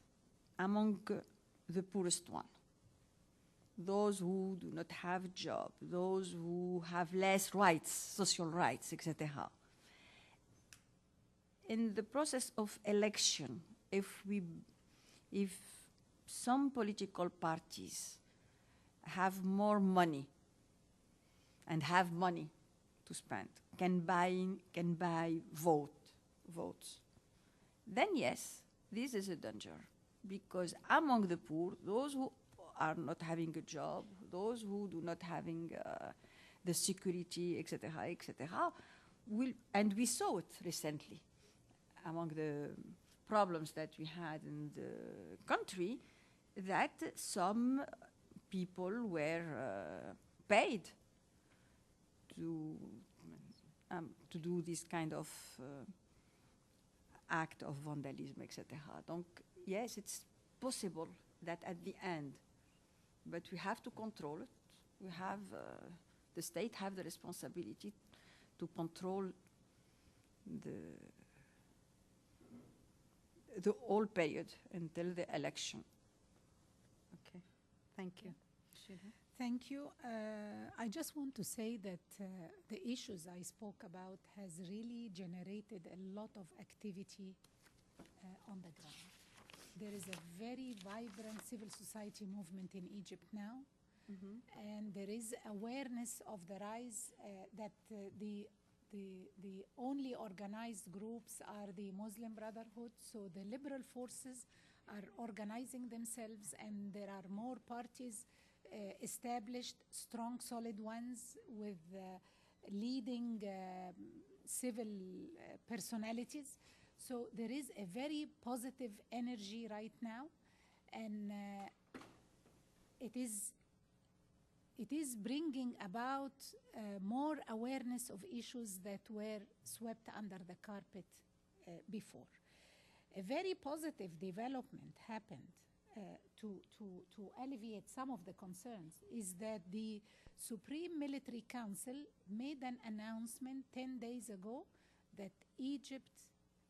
among the poorest one. Those who do not have a job, those who have less rights, social rights, etc. In the process of election, if some political parties have more money and have money to spend, can buy votes, then yes, this is a danger, because among the poor, those who are not having a job, those who do not having the security, etc., etc., and we saw it recently among the problems that we had in the country, that some people were paid to do this kind of act of vandalism, etc. Donc, yes, it's possible that at the end, but we have to control it. We have, the state have the responsibility to control the whole period until the election. Okay, thank you. Thank you. I just want to say that the issues I spoke about has really generated a lot of activity on the ground. There is a very vibrant civil society movement in Egypt now, and there is awareness of the rise that the only organized groups are the Muslim Brotherhood, so the liberal forces are organizing themselves, and there are more parties established, strong, solid ones with leading civil personalities. So there is a very positive energy right now, and it is bringing about more awareness of issues that were swept under the carpet before. A very positive development happened to alleviate some of the concerns is that the Supreme Military Council made an announcement 10 days ago that Egypt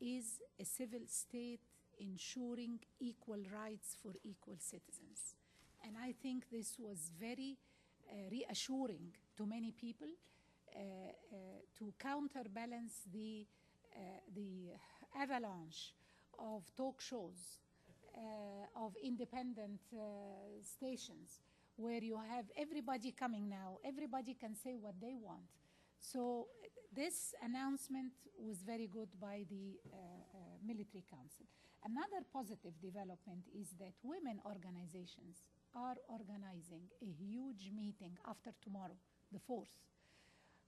is a civil state ensuring equal rights for equal citizens. And I think this was very reassuring to many people to counterbalance the avalanche of talk shows, of independent stations, where you have everybody coming now, everybody can say what they want. So this announcement was very good by the Military Council. Another positive development is that women organizations are organizing a huge meeting after tomorrow, the 4th.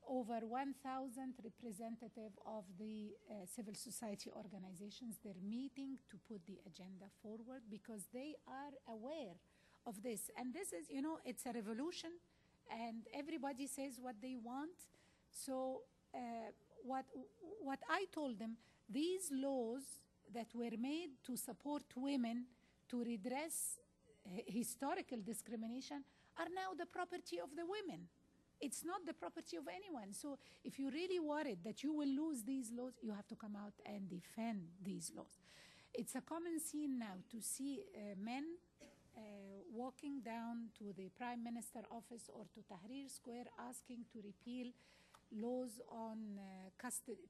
Over 1,000 representatives of the civil society organizations, they're meeting to put the agenda forward because they are aware of this. And this is, you know, it's a revolution, and everybody says what they want. So what I told them, these laws that were made to support women to redress historical discrimination are now the property of the women. It's not the property of anyone. So if you're really worried that you will lose these laws, you have to come out and defend these laws. It's a common scene now to see men walking down to the Prime Minister office or to Tahrir Square asking to repeal laws on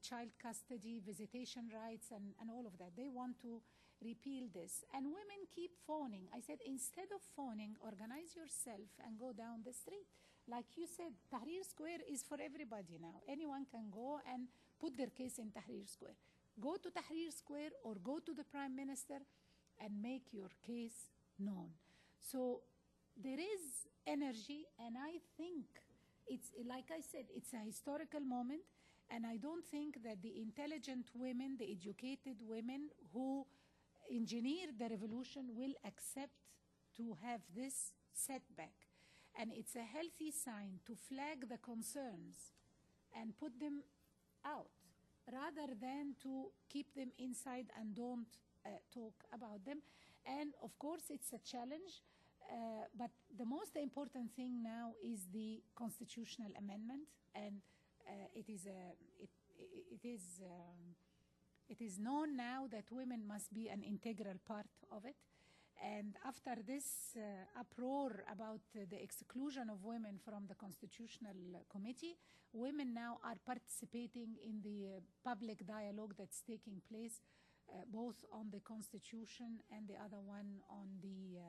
child custody, visitation rights, and all of that. They want to repeal this. And women keep phoning. I said, instead of phoning, organize yourself and go down the street. Like you said, Tahrir Square is for everybody now. Anyone can go and put their case in Tahrir Square. Go to Tahrir Square or go to the Prime Minister and make your case known. So there is energy, and I think it's, like I said, it's a historical moment, and I don't think that the intelligent women, the educated women who engineered the revolution will accept to have this setback. And it's a healthy sign to flag the concerns and put them out, rather than to keep them inside and don't talk about them. And of course, it's a challenge, but the most important thing now is the constitutional amendment, and it is It is known now that women must be an integral part of it. And after this uproar about the exclusion of women from the Constitutional Committee, women now are participating in the public dialogue that's taking place, both on the Constitution and the other one on the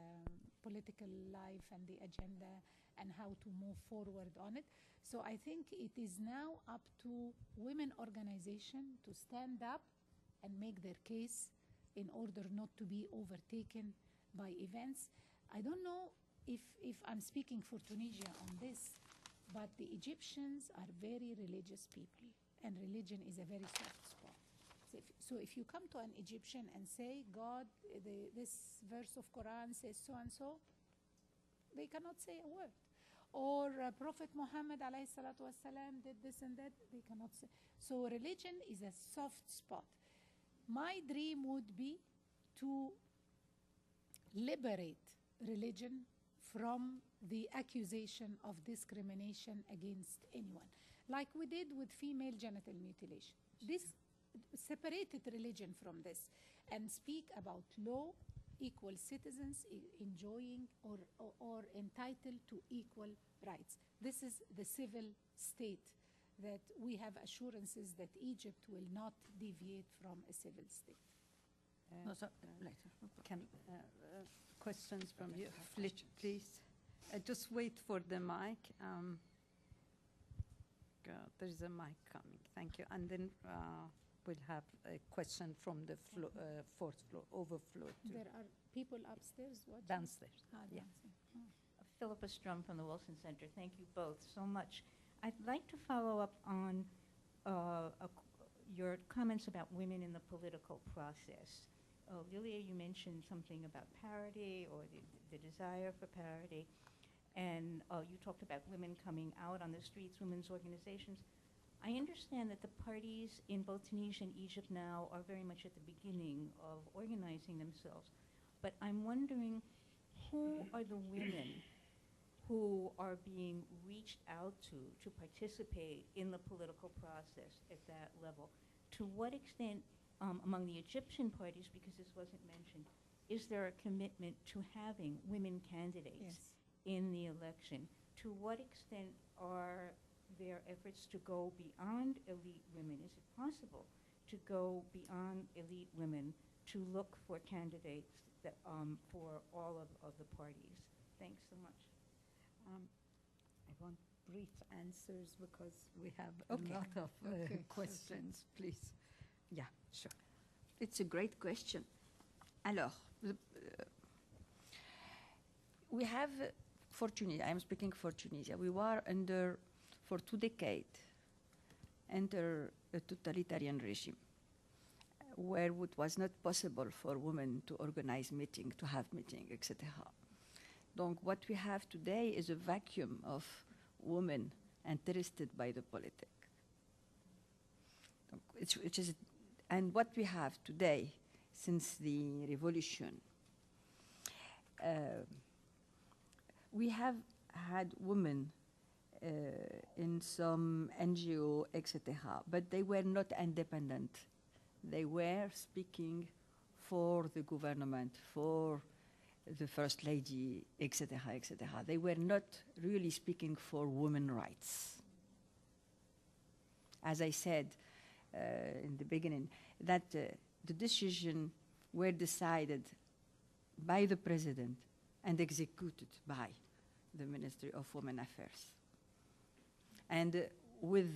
political life and the agenda and how to move forward on it. So I think it is now up to women organization to stand up and make their case in order not to be overtaken by events. I don't know if I'm speaking for Tunisia on this, but the Egyptians are very religious people, and religion is a very soft spot. So if you come to an Egyptian and say, God, this verse of Quran says so and so, they cannot say a word. Or Prophet Muhammad alayhi salatu wasalam did this and that, they cannot say. So religion is a soft spot. My dream would be to liberate religion from the accusation of discrimination against anyone, like we did with female genital mutilation. This separated religion from this and speak about law, equal citizens enjoying or entitled to equal rights. This is the civil state that we have assurances that Egypt will not deviate from a civil state. Later. Questions from you, please. Just wait for the mic. There's a mic coming. Thank you. And then we'll have a question from the fourth floor, overflow. There are people upstairs watching? Downstairs. Yeah. Philippa Strum from the Wilson Center. Thank you both so much. I'd like to follow up on your comments about women in the political process. Lilia, you mentioned something about parity or the desire for parity, and you talked about women coming out on the streets, women's organizations. I understand that the parties in both Tunisia and Egypt now are very much at the beginning of organizing themselves, but I'm wondering who are the women who are being reached out to participate in the political process at that level? To what extent, among the Egyptian parties, because this wasn't mentioned, is there a commitment to having women candidates in the election? To what extent are there efforts to go beyond elite women? Is it possible to go beyond elite women to look for candidates that, for all of the parties? Thanks so much. I want brief answers because we have a lot of questions, please. Yeah, sure. It's a great question. Alors, we have, for Tunisia, I'm speaking for Tunisia, we were under, for 2 decades, under a totalitarian regime where it was not possible for women to organize meetings, to have meetings, etc. Donc what we have today is a vacuum of women interested by the politics. And what we have today, since the revolution, we have had women in some NGO, etc., but they were not independent. They were speaking for the government, for the First Lady, etc., etc. They were not really speaking for women's rights. As I said in the beginning, that the decisions were decided by the president and executed by the Ministry of Women Affairs. And with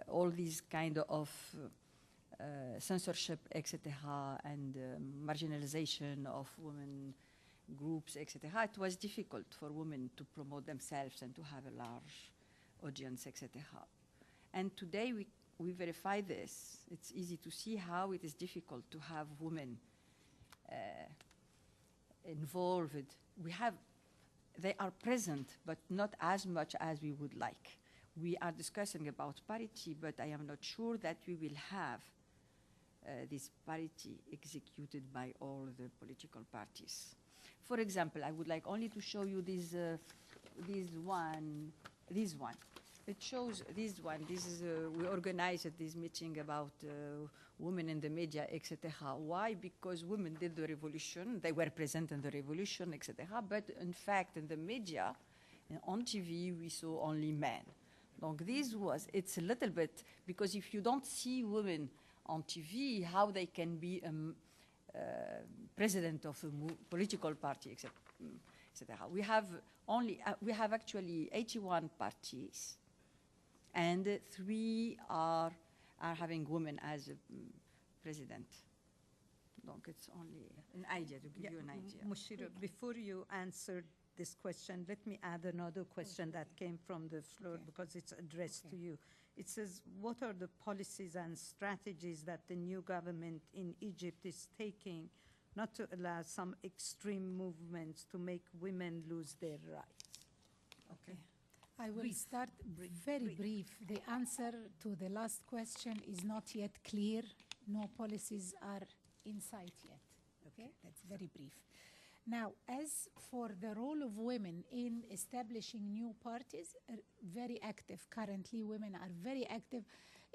all these kind of censorship, etc., and marginalization of women groups, etc., it was difficult for women to promote themselves and to have a large audience, etc. And today we verify this. It's easy to see how it is difficult to have women involved. They are present, but not as much as we would like. We are discussing about parity, but I am not sure that we will have this parity executed by all the political parties. For example, I would like only to show you this one. It shows this one. This is we organized this meeting about women in the media, etc. Why? Because women did the revolution. They were present in the revolution, etc. But in fact, in the media, on TV, we saw only men. Donc this was, it's a little bit, because if you don't see women on TV, how they can be president of a political party, etc. We have actually 81 parties, and 3 are having women as a president. Donc it's only an idea, to give you an idea. Moushira, before you answer this question, let me add another question that came from the floor because it's addressed to you. It says, what are the policies and strategies that the new government in Egypt is taking not to allow some extreme movements to make women lose their rights? Okay. I will start very brief. The answer to the last question is not yet clear. No policies are in sight yet. Okay, that's very brief. Now, as for the role of women in establishing new parties, very active. Currently, women are very active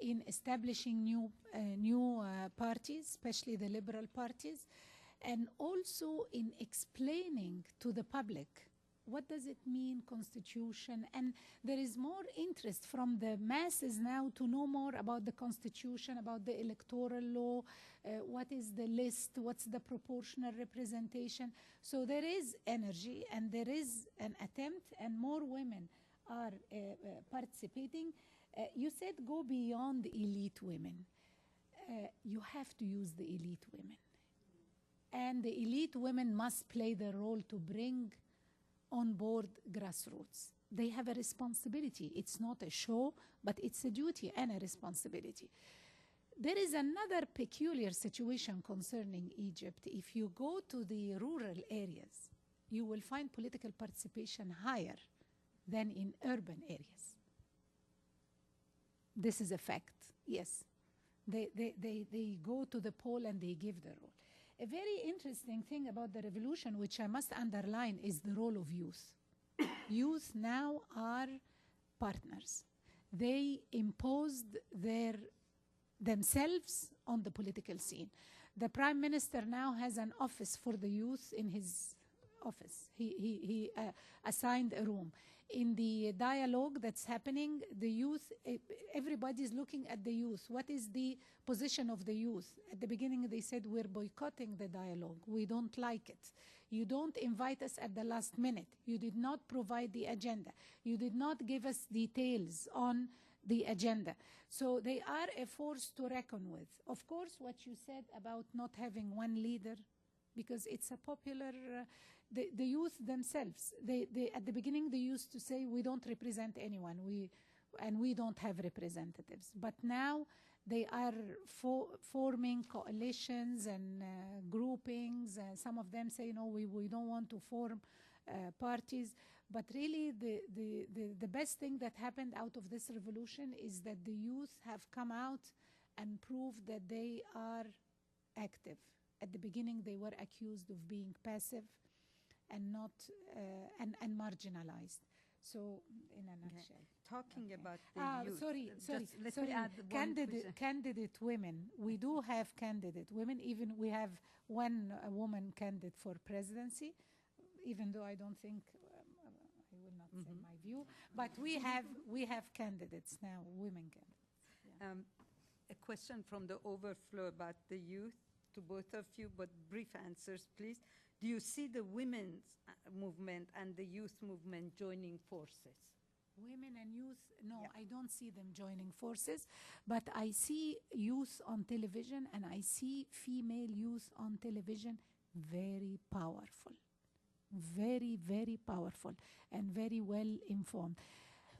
in establishing new parties, especially the liberal parties, and also in explaining to the public what does it mean, constitution, and there is more interest from the masses now to know more about the constitution, about the electoral law, what is the list, what's the proportional representation. So there is energy and there is an attempt, and more women are participating. You said go beyond elite women. You have to use the elite women. And the elite women must play the role to bring on board grassroots. They have a responsibility. It's not a show, but it's a duty and a responsibility. There is another peculiar situation concerning Egypt. If you go to the rural areas, you will find political participation higher than in urban areas. This is a fact, yes. They go to the poll and they give their role. A very interesting thing about the revolution, which I must underline, is the role of youth. Youth now are partners. They imposed themselves on the political scene. The Prime Minister now has an office for the youth in his office. He assigned a room. In the dialogue that's happening, the youth, everybody's looking at the youth. What is the position of the youth? At the beginning, they said, we're boycotting the dialogue. We don't like it. You don't invite us at the last minute. You did not provide the agenda. You did not give us details on the agenda. So they are a force to reckon with. Of course, what you said about not having one leader, because it's a popular... The youth themselves, at the beginning they used to say, we don't represent anyone, and we don't have representatives. But now they are forming coalitions and groupings. Some of them say, no, we don't want to form parties. But really the best thing that happened out of this revolution is that the youth have come out and proved that they are active. At the beginning they were accused of being passive and not and marginalized. So, in a nutshell, talking about the youth. Sorry. Let me add Candidate women. We do have candidate women. Even we have one woman candidate for presidency. Even though I don't think I will not say my view, but we have candidates now, women candidates. Yeah. A question from the overflow about the youth to both of you, but brief answers, please. Do you see the women's movement and the youth movement joining forces? Women and youth, no, yeah. I don't see them joining forces, but I see youth on television and I see female youth on television very powerful, very, very powerful and very well informed.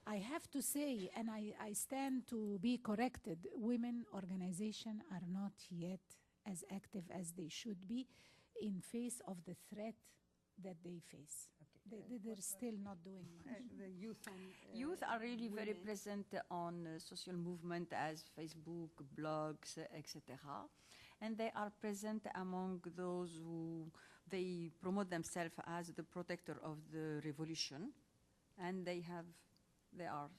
I have to say, and I stand to be corrected, women organizations are not yet as active as they should be in face of the threat that they face. Okay. They're still not doing much. The youth are really very present on social movement as Facebook, blogs, etc. And they are present among those who they promote themselves as the protector of the revolution. And they are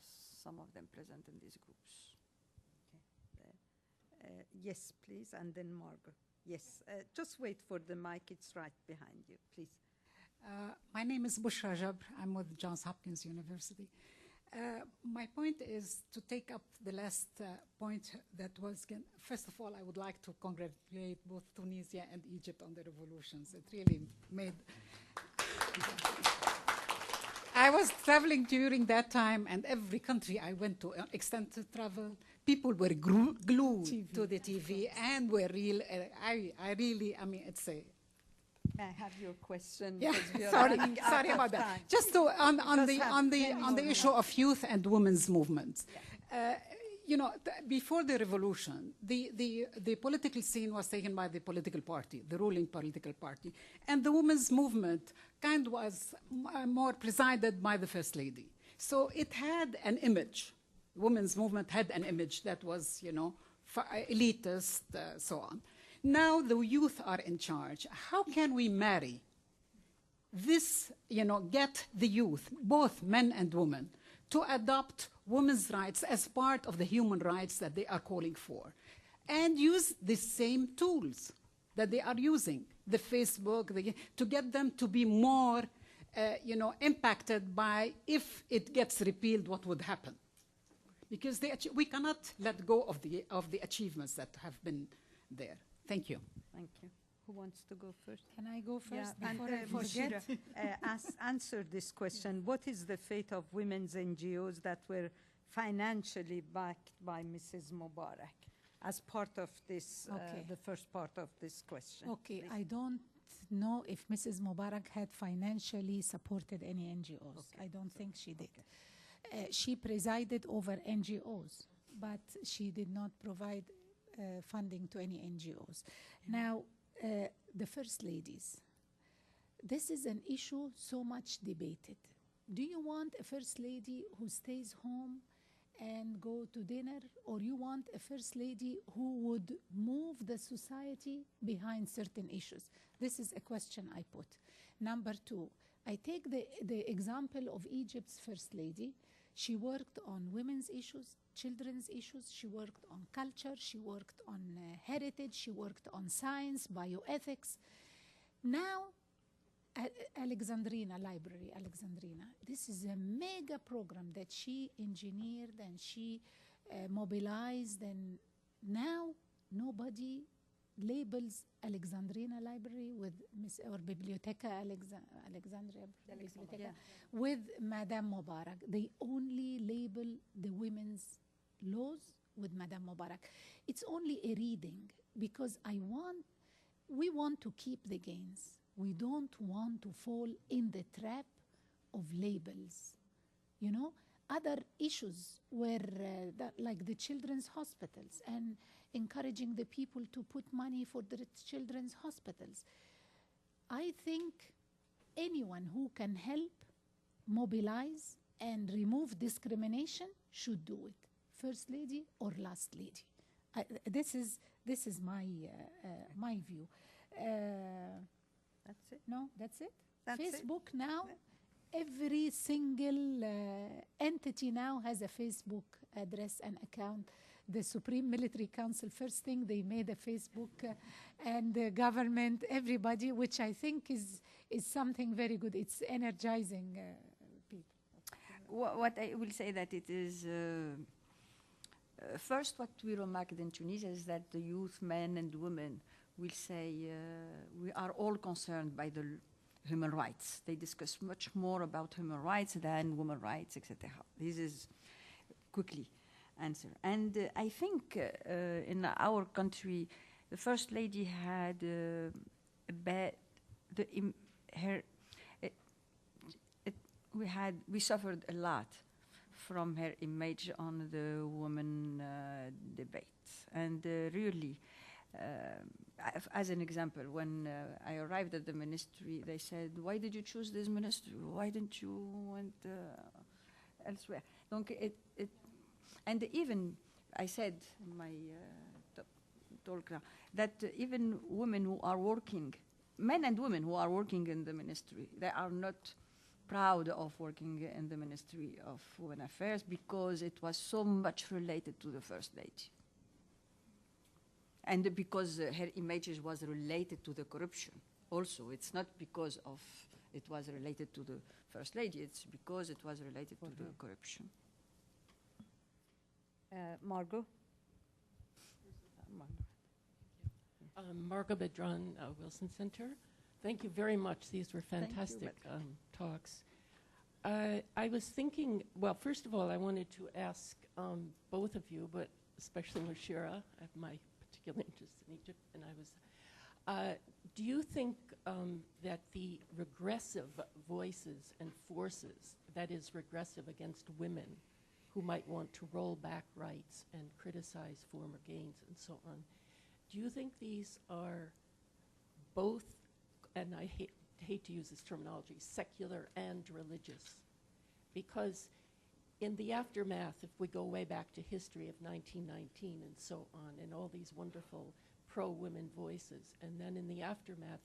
some of them present in these groups. Yes, please, and then Margot. Yes, just wait for the mic. It's right behind you, please. My name is Moushira Khattab. I'm with Johns Hopkins University. My point is to take up the last point that was, first of all, I would like to congratulate both Tunisia and Egypt on the revolutions. It really made... I was traveling during that time, and every country I went to, extensive travel, people were glued to the TV and were real. I mean, it's a... May I have your question? Yeah, because we are sorry running out of about that. time. Just to, on the issue of youth and women's movements. Yeah. You know, before the revolution, the political scene was taken by the political party, the ruling political party, and the women's movement kind of was more presided by the First Lady. So it had an image. Women's movement had an image that was, you know, elitist, so on. Now the youth are in charge. How can we marry this, you know, get the youth, both men and women, to adopt women's rights as part of the human rights that they are calling for, and use the same tools that they are using, the Facebook, to get them to be more, you know, impacted by if it gets repealed, what would happen? Because we cannot let go of the achievements that have been there. Thank you. Thank you. Who wants to go first? Can I go first before and I forget? answer this question. What is the fate of women's NGOs that were financially backed by Mrs. Mubarak as part of this, the first part of this question? Okay, please? I don't know if Mrs. Mubarak had financially supported any NGOs. Okay. I don't think she did. She presided over NGOs, but she did not provide funding to any NGOs. Now, the First Ladies. This is an issue so much debated. Do you want a First Lady who stays home and go to dinner, or you want a First Lady who would move the society behind certain issues? This is a question I put. Number two, I take the example of Egypt's First Lady. She worked on women's issues, children's issues, she worked on culture, she worked on heritage, she worked on science, bioethics. Now, Alexandrina Library, this is a mega program that she engineered and she mobilized, and now nobody labels Alexandrina Library with or Biblioteca Alexandria Biblioteca with Madame Mubarak. They only label the women's laws with Madame Mubarak. It's only a reading, because we want to keep the gains. We don't want to fall in the trap of labels. You know, other issues were like the children's hospitals and encouraging the people to put money for the children's hospitals. I think anyone who can help mobilize and remove discrimination should do it. First Lady or Last Lady. This is my my view. That's it? No, that's it? That's Facebook it? now, every single entity now has a Facebook address and account. The Supreme Military Council, first thing they made a Facebook, and the government, everybody, which I think is something very good. It's energizing people. What I will say that it is, first what we remarked in Tunisia is that the youth, men and women, will say we are all concerned by the human rights. They discuss much more about human rights than women's rights, etc. This is quickly answer. And I think in our country, the First Lady had we suffered a lot from her image on the women debate. And really, as an example, when I arrived at the ministry, they said, "Why did you choose this ministry? Why didn't you went elsewhere?" Donc and even I said in my talk now that even women who are working, men and women who are working in the ministry, they are not proud of working in the Ministry of Women Affairs because it was so much related to the First Lady. And because her images was related to the corruption also. It's not because of it was related to the First Lady, it's because it was related to the corruption. Margot? Margot Bedran, Wilson Center. Thank you very much. These were fantastic talks. I was thinking, well, first of all, I wanted to ask both of you, but especially Moushira, I have my particular interest in Egypt, and I was, do you think that the regressive voices and forces, that is regressive against women, who might want to roll back rights and criticize former gains and so on, do you think these are both, and I hate to use this terminology, secular and religious? Because in the aftermath, if we go way back to history of 1919 and so on, and all these wonderful pro-women voices, and then in the aftermath,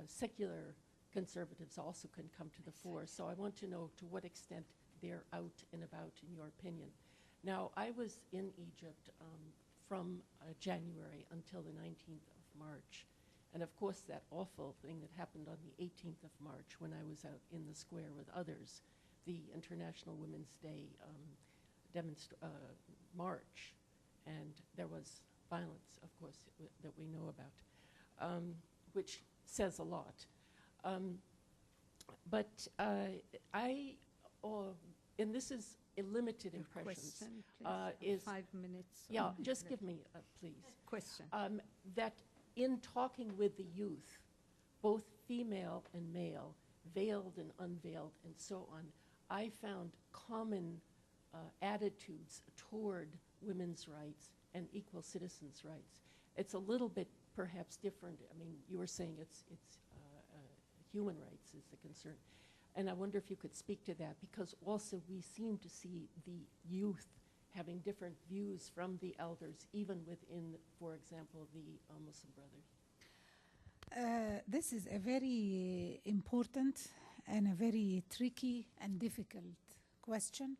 secular conservatives also can come to the fore. So I want to know to what extent they're out and about, in your opinion. Now, I was in Egypt from January until the 19th of March. And of course, that awful thing that happened on the 18th of March when I was out in the square with others, the International Women's Day march. And there was violence, of course, that we know about, which says a lot. But and this is a limited impressions. Question, please. 5 minutes. Yeah, just give me, please. Question. That in talking with the youth, both female and male, veiled and unveiled and so on, I found common attitudes toward women's rights and equal citizens' rights. It's a little bit perhaps different. I mean, you were saying it's human rights is the concern. And I wonder if you could speak to that, because also we seem to see the youth having different views from the elders, even within, for example, the Muslim Brothers. This is a very important and a very tricky and difficult question.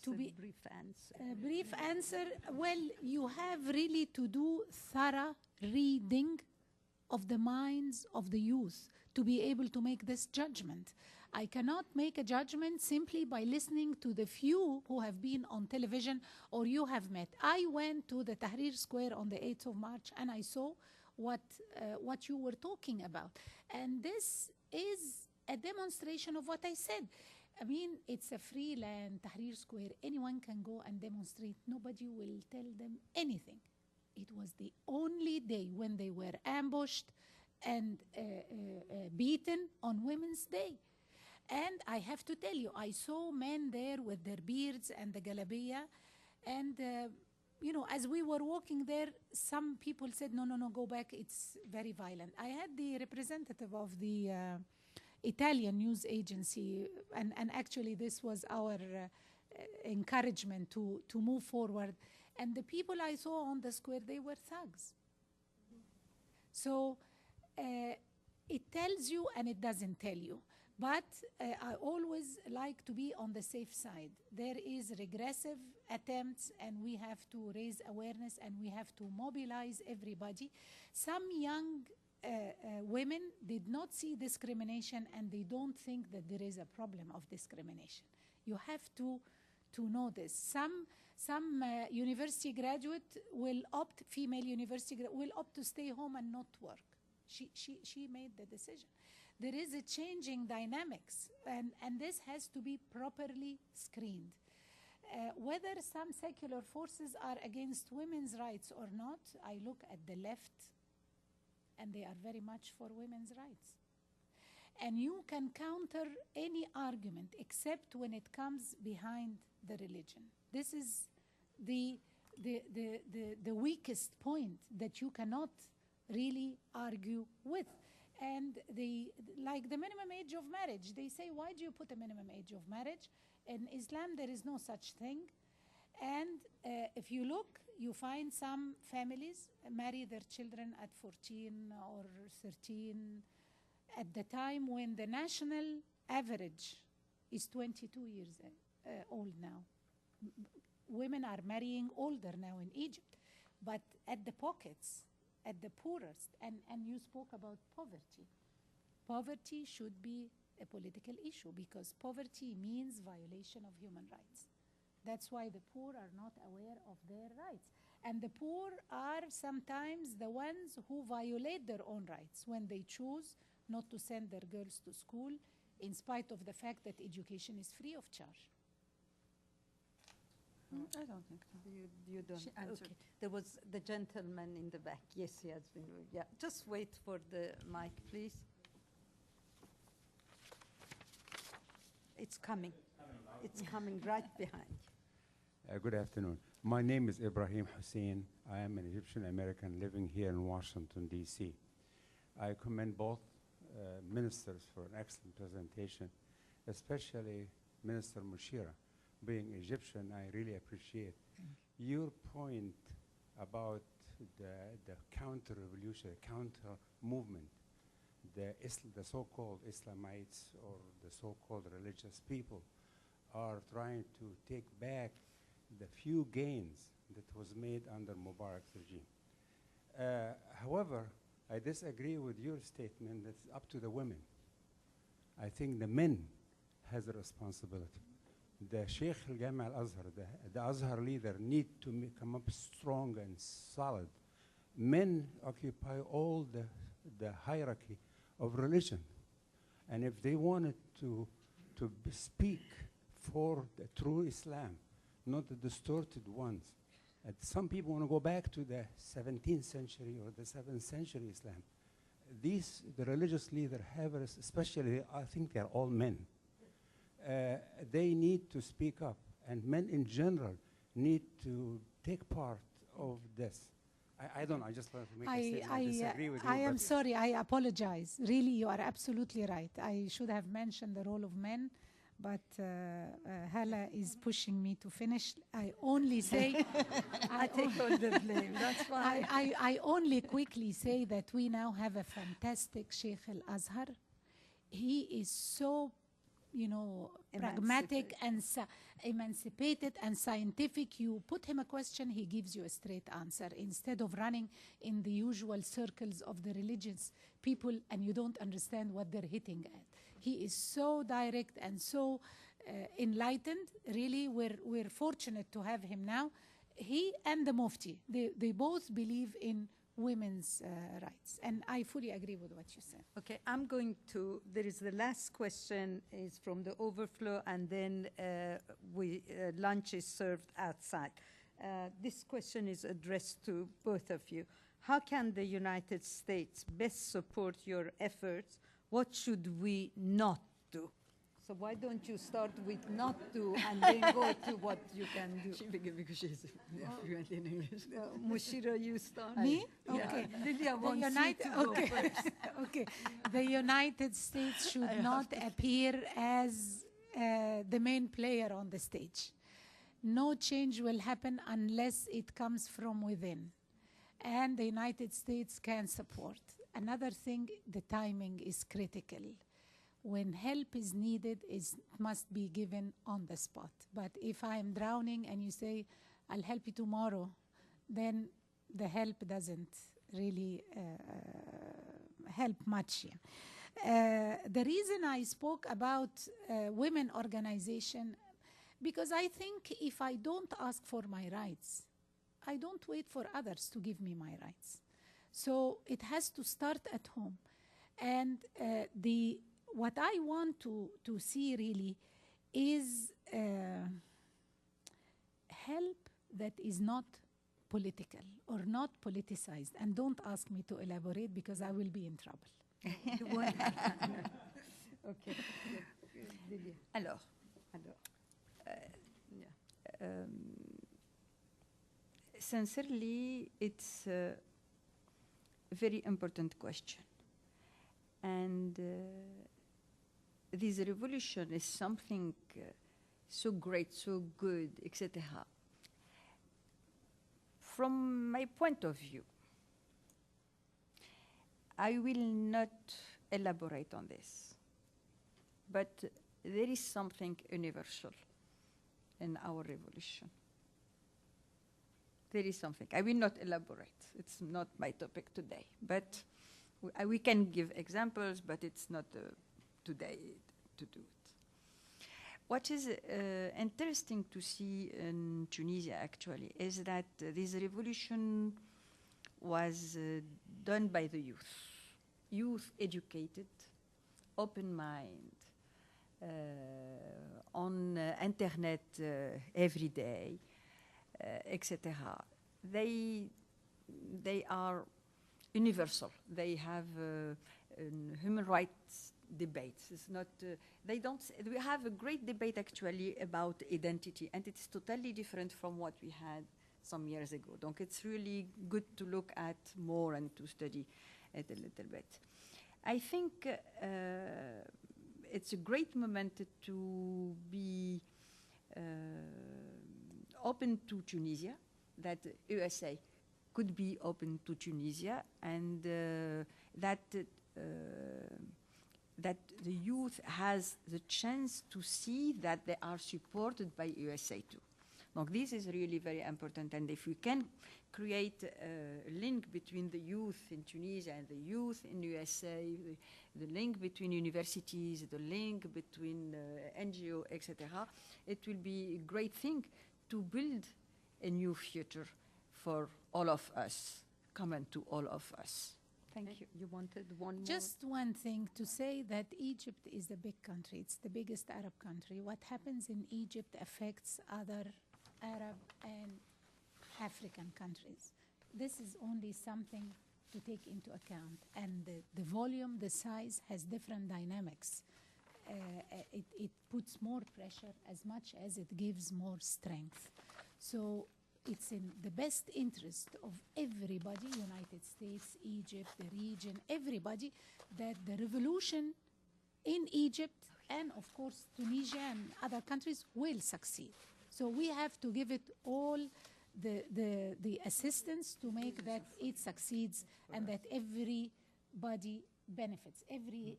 To be brief answer. Brief answer, well, you have really to do thorough reading of the minds of the youth to be able to make this judgment. I cannot make a judgment simply by listening to the few who have been on television or you have met. I went to the Tahrir Square on the 8th of March and I saw what you were talking about. And this is a demonstration of what I said. I mean, it's a free land, Tahrir Square. Anyone can go and demonstrate. Nobody will tell them anything. It was the only day when they were ambushed and beaten on Women's Day. And I have to tell you, I saw men there with their beards and the galabiya. And, you know, as we were walking there, some people said, no, go back, it's very violent. I had the representative of the Italian news agency, and actually this was our encouragement to move forward. And the people I saw on the square, they were thugs. So it tells you and it doesn't tell you. But I always like to be on the safe side. There is regressive attempts and we have to raise awareness and we have to mobilize everybody. Some young women did not see discrimination and they don't think that there is a problem of discrimination. You have to know this. Some university graduate will opt, female university will opt to stay home and not work. She made the decision. There is a changing dynamics, and this has to be properly screened. Whether some secular forces are against women's rights or not, I look at the left, and they are very much for women's rights. And you can counter any argument except when it comes behind the religion. This is the weakest point that you cannot really argue with. And like the minimum age of marriage, they say, why do you put a minimum age of marriage? In Islam, there is no such thing. And if you look, you find some families marry their children at 14 or 13 at the time when the national average is 22 years old now. Women are marrying older now in Egypt, but at the pockets, at the poorest, and you spoke about poverty. Poverty should be a political issue because poverty means violation of human rights. That's why the poor are not aware of their rights. And the poor are sometimes the ones who violate their own rights when they choose not to send their girls to school in spite of the fact that education is free of charge. I don't think so. You don't. She answered. Okay. There was the gentleman in the back. Yes, he has been. Yeah, just wait for the mic, please. It's coming. It's coming right behind. Good afternoon. My name is Ibrahim Hussein. I am an Egyptian American living here in Washington, D.C. I commend both ministers for an excellent presentation, especially Minister Moushira. Being Egyptian, I really appreciate your point about the counter-revolution, counter-movement, the so-called Islamites or the so-called religious people are trying to take back the few gains that was made under Mubarak's regime. However, I disagree with your statement that it's up to the women. I think the men has a responsibility. The Sheikh al-Jami al-Azhar, the Azhar leader, need to come up strong and solid. Men occupy all the hierarchy of religion. And if they wanted to speak for the true Islam, not the distorted ones, and some people want to go back to the 17th century or the 7th century Islam. The religious leaders have, especially, I think they're all men. They need to speak up, and men in general need to take part of this. I don't know, I just want to make a statement. I disagree with you. I am sorry, I apologize. Really, you are absolutely right. I should have mentioned the role of men, but Hala is pushing me to finish. I only say... I take all the blame, that's why. I only quickly say that we now have a fantastic Sheikh al-Azhar. He is so pragmatic and emancipated and scientific. You put him a question, he gives you a straight answer instead of running in the usual circles of the religious people and you don't understand what they're hitting at. He is so direct and so enlightened. Really, we're fortunate to have him now. He and the Mufti, they both believe in women's rights. And I fully agree with what you said. Okay, I'm going to, there is the last question is from the overflow, and then lunch is served outside. This question is addressed to both of you. How can the United States best support your efforts? What should we not do? So why don't you start with not do and then go to what you can do? She began because she's fluent in English. Mushira, you start. Me? Yeah. Okay. Lilia wants you to go first. Okay. The United States should not appear as the main player on the stage. No change will happen unless it comes from within. And the United States can support. Another thing, the timing is critical. When help is needed, it must be given on the spot. But if I'm drowning and you say, I'll help you tomorrow, then the help doesn't really help much. The reason I spoke about women organization, because I think if I don't ask for my rights, I don't wait for others to give me my rights. So it has to start at home. And what I want to see really is help that is not political or not politicized. And don't ask me to elaborate because I will be in trouble. Okay. Lilia. Alors, sincerely, it's a very important question. And this revolution is something so great, so good, etc. From my point of view, I will not elaborate on this but there is something universal in our revolution. There is something. I will not elaborate. It's not my topic today, but we can give examples, but it's not today to do it. What is interesting to see in Tunisia, actually, is that this revolution was done by the youth educated, open mind, on internet every day, etc. They are universal. They have human rights debates. It's not. They don't. We have a great debate actually about identity, and it's totally different from what we had some years ago. Donc it's really good to look at more and to study it a little bit. I think it's a great moment to be open to Tunisia, that USA could be open to Tunisia, and that the youth has the chance to see that they are supported by USA too. Donc this is really very important, and if we can create a link between the youth in Tunisia and the youth in USA, the link between universities, the link between NGO, etc., it will be a great thing to build a new future for all of us, common to all of us. Thank you. You wanted one more? Just one thing to say, that Egypt is a big country. It's the biggest Arab country. What happens in Egypt affects other Arab and African countries. This is only something to take into account. And the volume, the size has different dynamics. It puts more pressure as much as it gives more strength. So it's in the best interest of everybody, United States, Egypt, the region, everybody, that the revolution in Egypt and, of course, Tunisia and other countries will succeed. So we have to give it all the assistance to make that it succeeds and that everybody benefits, every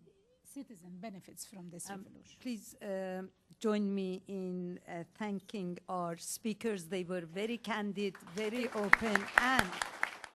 citizen benefits from this revolution. Please join me in thanking our speakers. They were very candid, very open, and